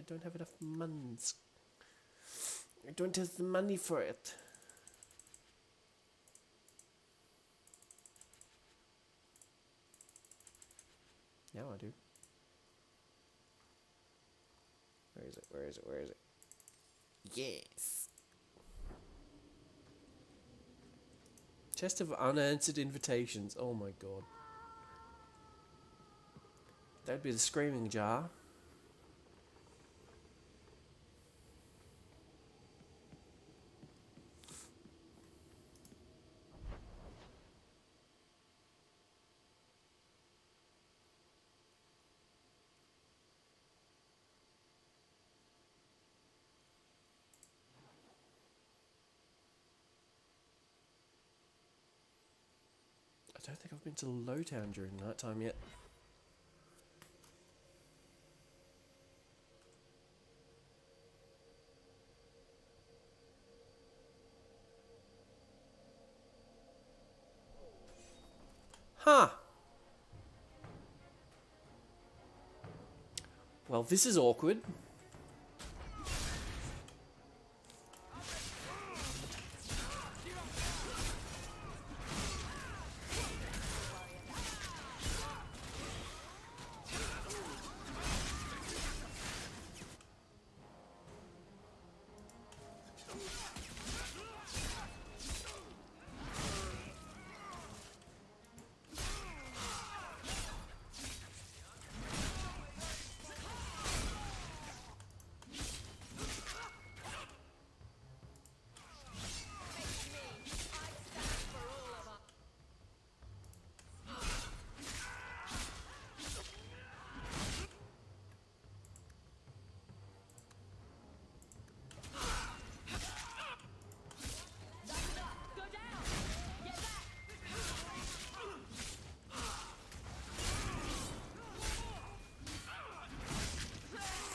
don't have enough muns. I don't have the money for it. Now I do. Where is it? Where is it? Where is it? Yes. Chest of unanswered invitations. Oh my god. That'd be the screaming jar. I don't think I've been to Lowtown during that time yet. Huh. Well, this is awkward.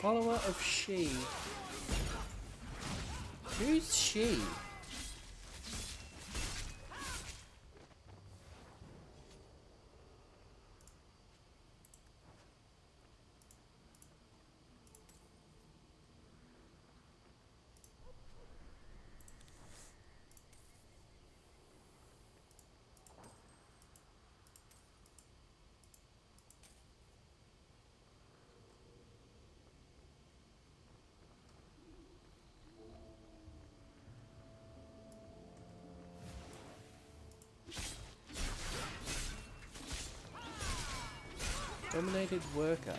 Follower of she. Who's she? Dominated worker.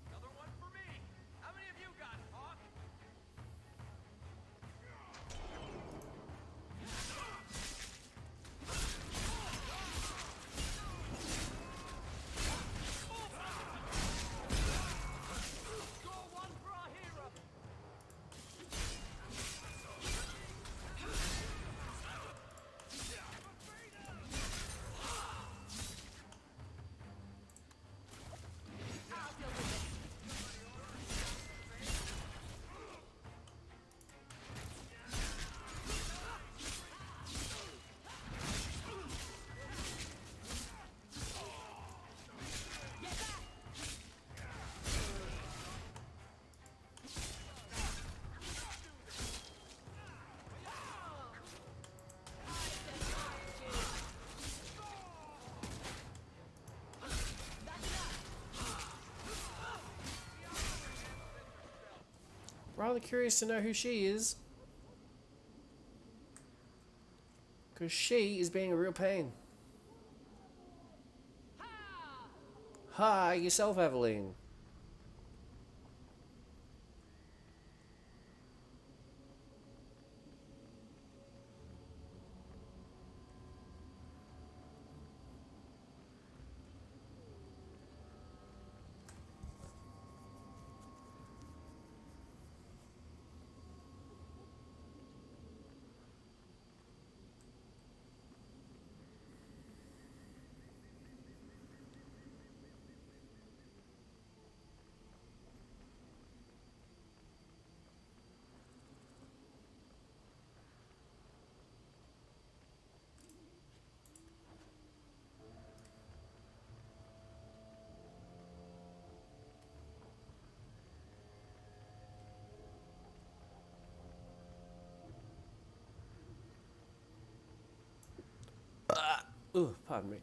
Another one for me. How many of you got Hawk? Score one for our hero.
Rather curious to know who she is. Because she is being a real pain. Hi, yourself, Evelyn. Oh, pardon me.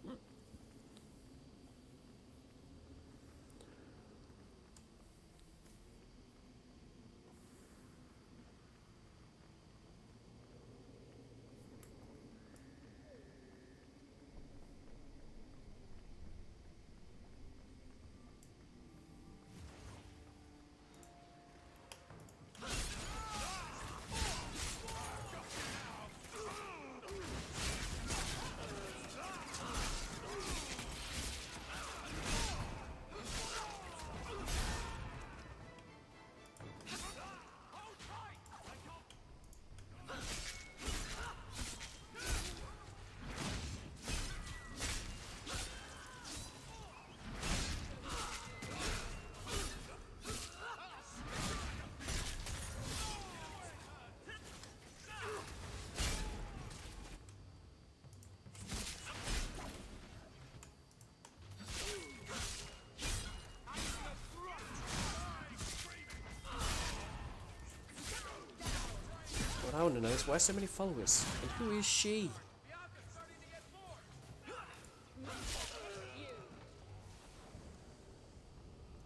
What I want to know is why so many followers, and who is she?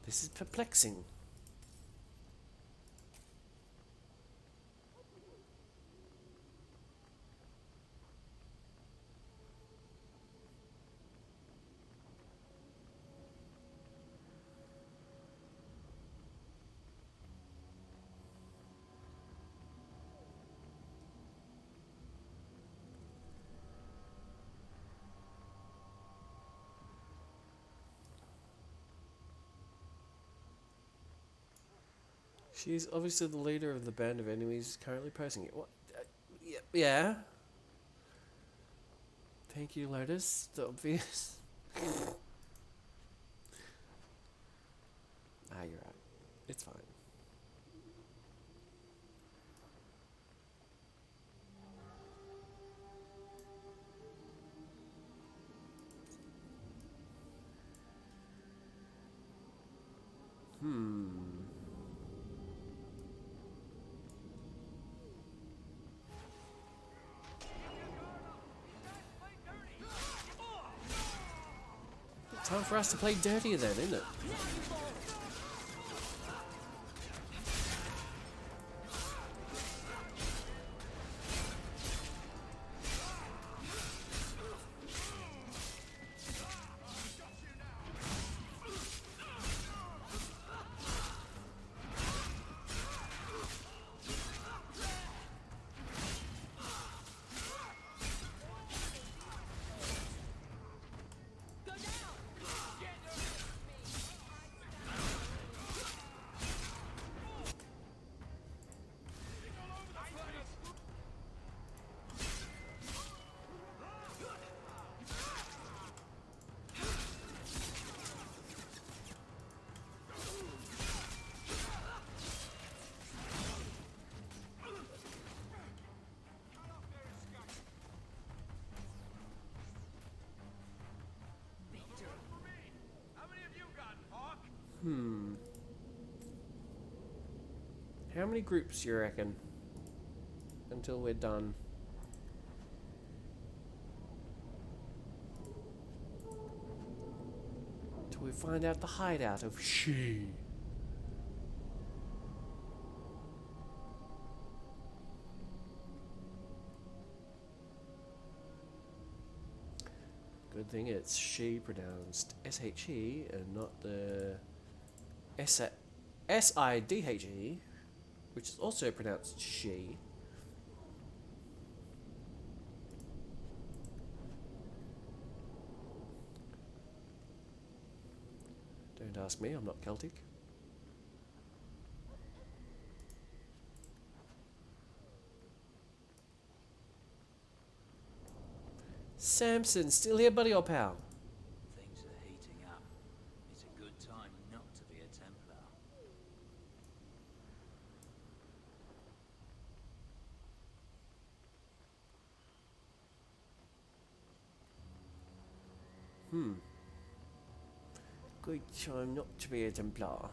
This is perplexing. She's obviously the leader of the band of enemies currently posing it. What? Yeah. Thank you, Lotus. The obvious. You're right. It's fine. Time for us to play dirtier then, isn't it? How many groups you reckon? Until we're done. Till we find out the hideout of she. Good thing it's she pronounced S-H-E and not the S-I-D-H-E, which is also pronounced she. Don't ask me, I'm not Celtic. Samson, still here, buddy or pal?
Things are heating up. It's a good time not to be a Templar.
Good time not to be a Templar.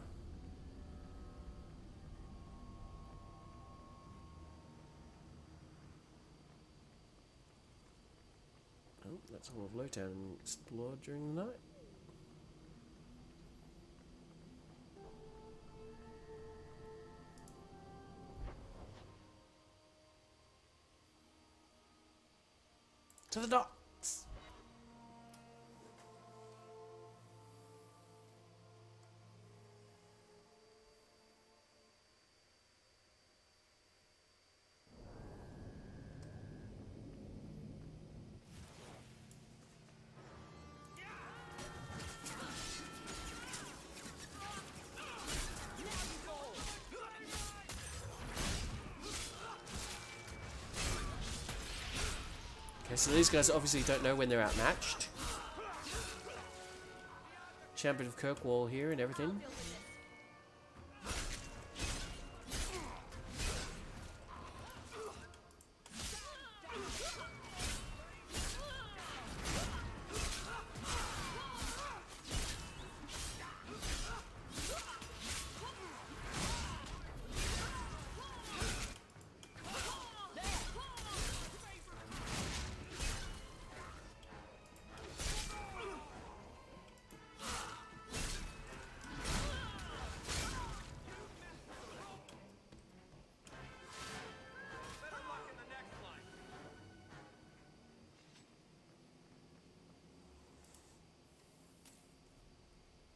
Oh, that's all of Lowtown explored during the night. To the docks! Okay, so these guys obviously don't know when they're outmatched. Champion of Kirkwall here and everything.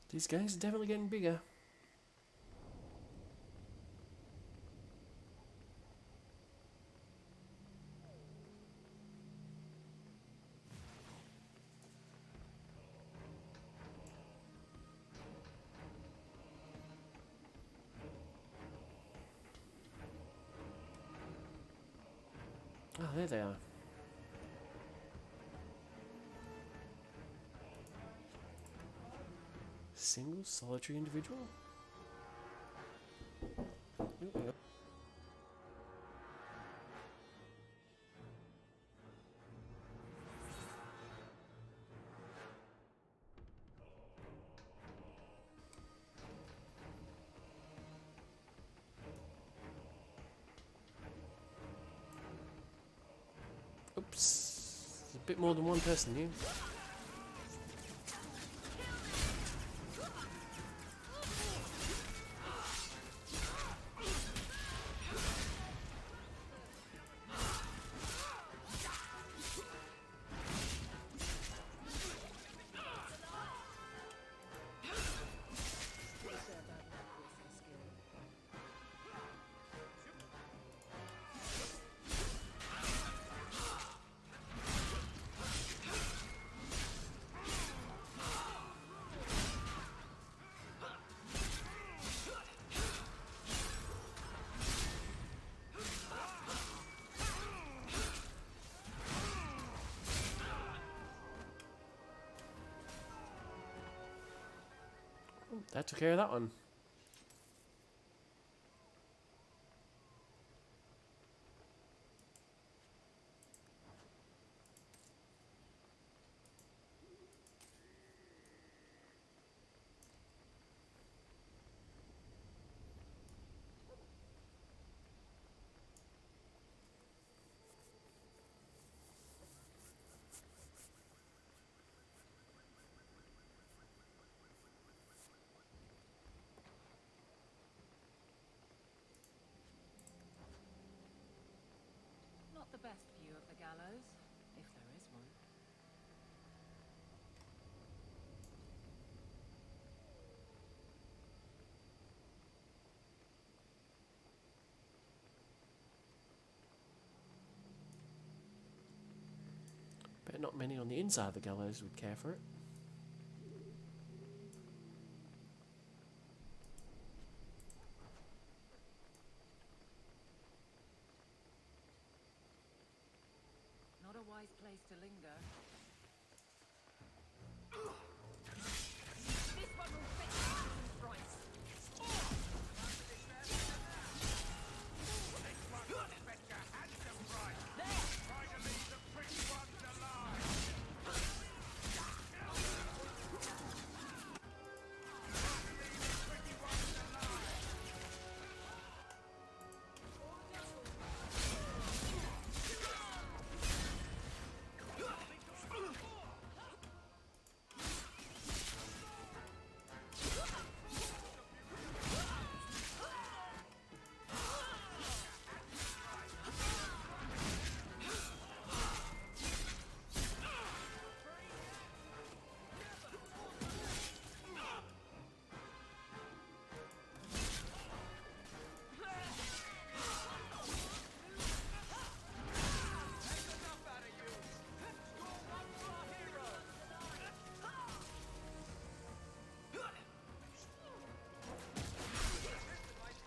These guys are definitely getting bigger. Oh, there they are. Single, solitary individual? Ooh, oops. There's a bit more than one person here. That took care of that one.
Not the best view of the gallows, if there is one.
Bet not many on the inside of the gallows would care for it.
Not a wise place to linger. This one will fetch a handsome price.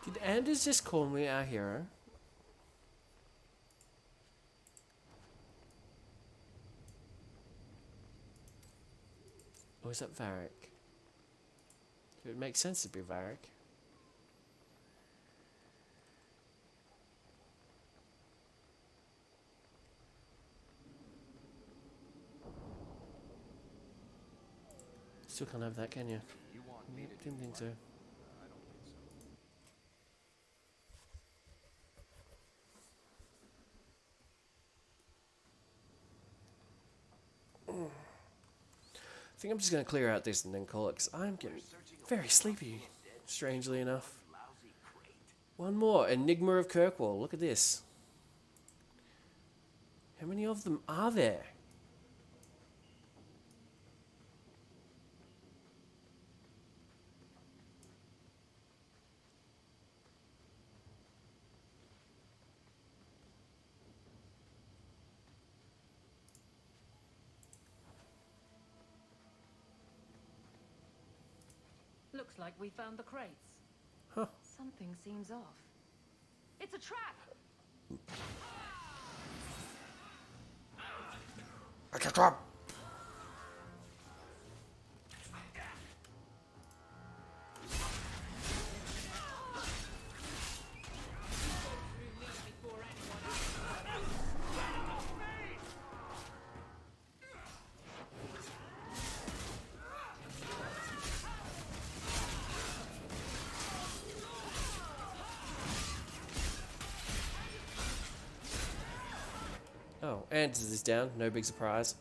Did Anders just call me our hero? Or is that Varric? It would make sense to be Varric. Still can't have that, can you?
You want me to
Didn't think so.
I don't think so.
I think I'm just going to clear out this and then call it, because I'm getting very sleepy, strangely enough. One more, Enigma of Kirkwall. Look at this. How many of them are there?
Looks like we found the crates.
Huh.
Something seems off. It's a trap!
It's a trap! Oh, Anders is down. No big surprise.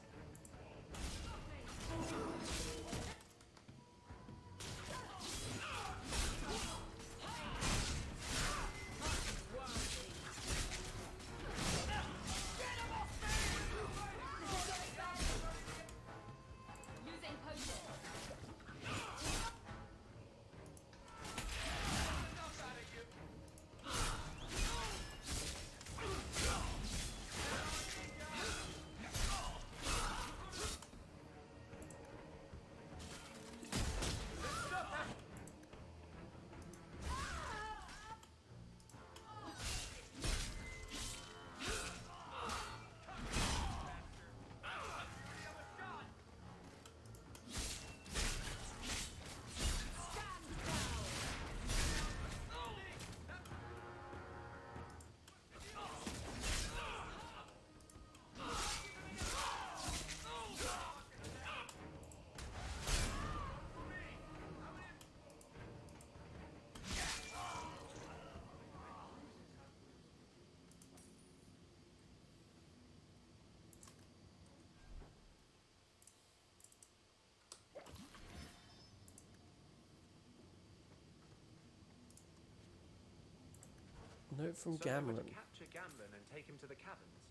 Note from
So they were to
Gamlen.
capture Gamlen and take him to the caverns.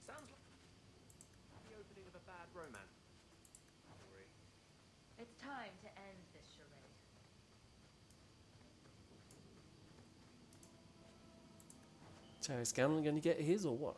Sounds like the opening of a bad romance story.
It's time to end this charade.
So is Gamlen going to get his or what?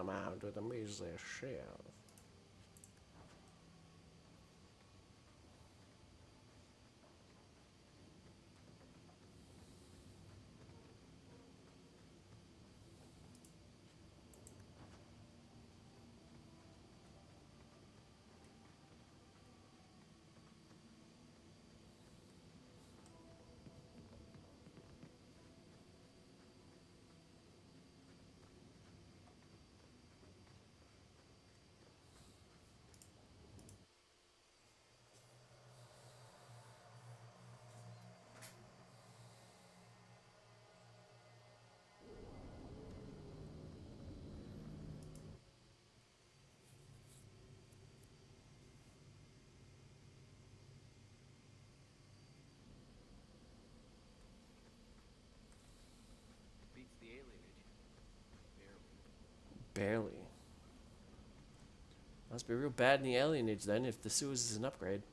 I'm out with a measly shell.
Beats the alienage. Barely.
Barely. Must be real bad in the alienage then if the sewers is an upgrade.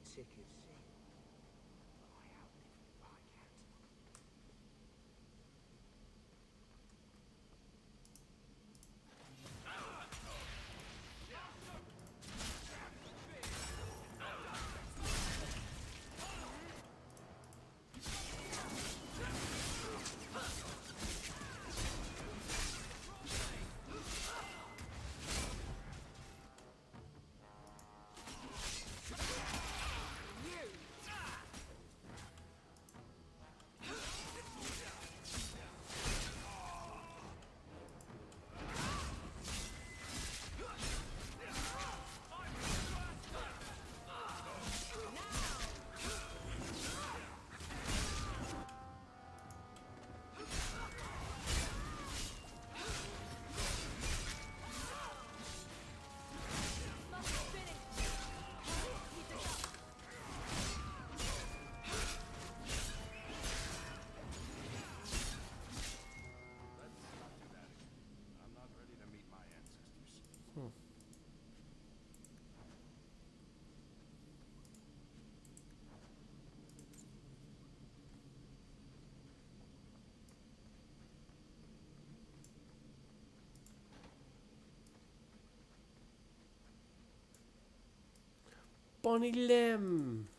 Sick of sin. But I outlived the Viscount.
I'm not ready to meet my ancestors.
Bonnie Lim!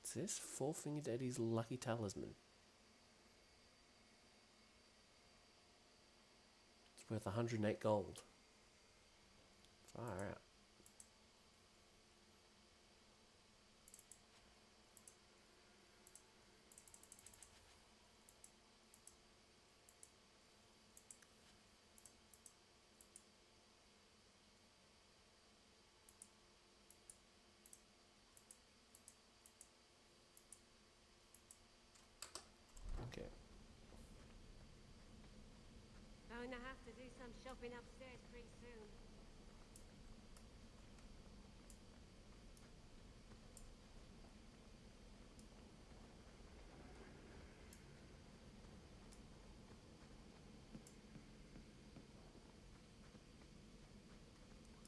What's this? Four-fingered Eddie's lucky talisman. It's worth 108 gold. Far out. Okay.
Going to have to do some shopping upstairs pretty soon.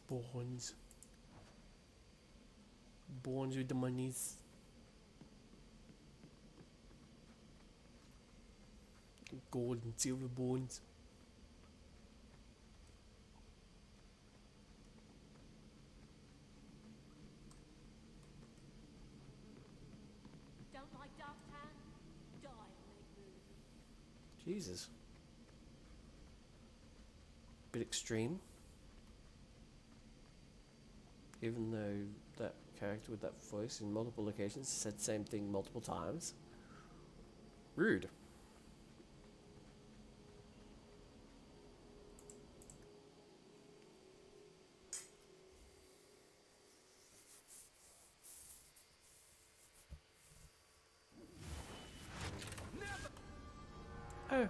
Bones. Bones with the monies. Gold and silver bones.
Don't
Jesus. Bit extreme. Even though that character with that voice in multiple locations said the same thing multiple times. Rude. Oh.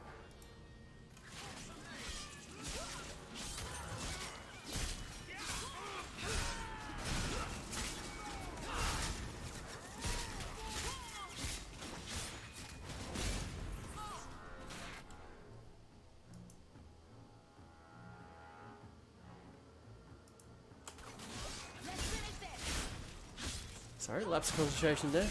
Sorry, lapse of concentration there.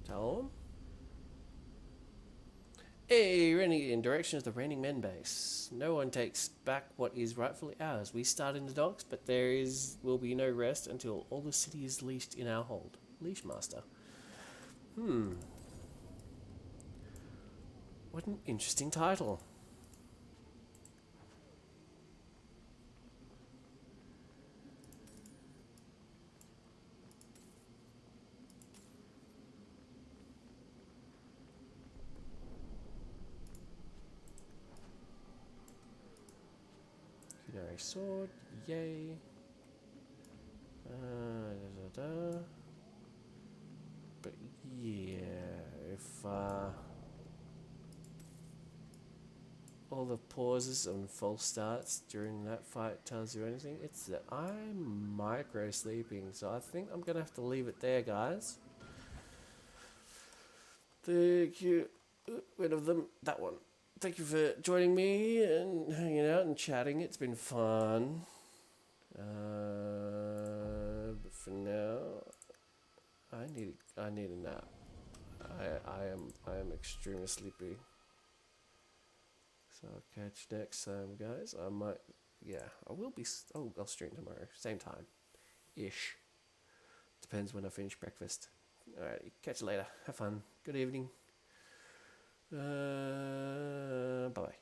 Tell him. Hey, running in direction of the Raining Men base. No one takes back what is rightfully ours. We start in the docks, but will be no rest until all the city is leashed in our hold. Leash Master. What an interesting title. Kunari sword, yay. But yeah, if all the pauses and false starts during that fight tells you anything, it's that I'm micro sleeping, so I think I'm gonna have to leave it there, guys. Thank you. Rid of them. That one. Thank you for joining me and hanging out and chatting. It's been fun. But for now, I need a nap. I am extremely sleepy. So I'll catch you next time, guys. I will be. I'll stream tomorrow, same time, ish. Depends when I finish breakfast. All right, catch you later. Have fun. Good evening. Bye bye.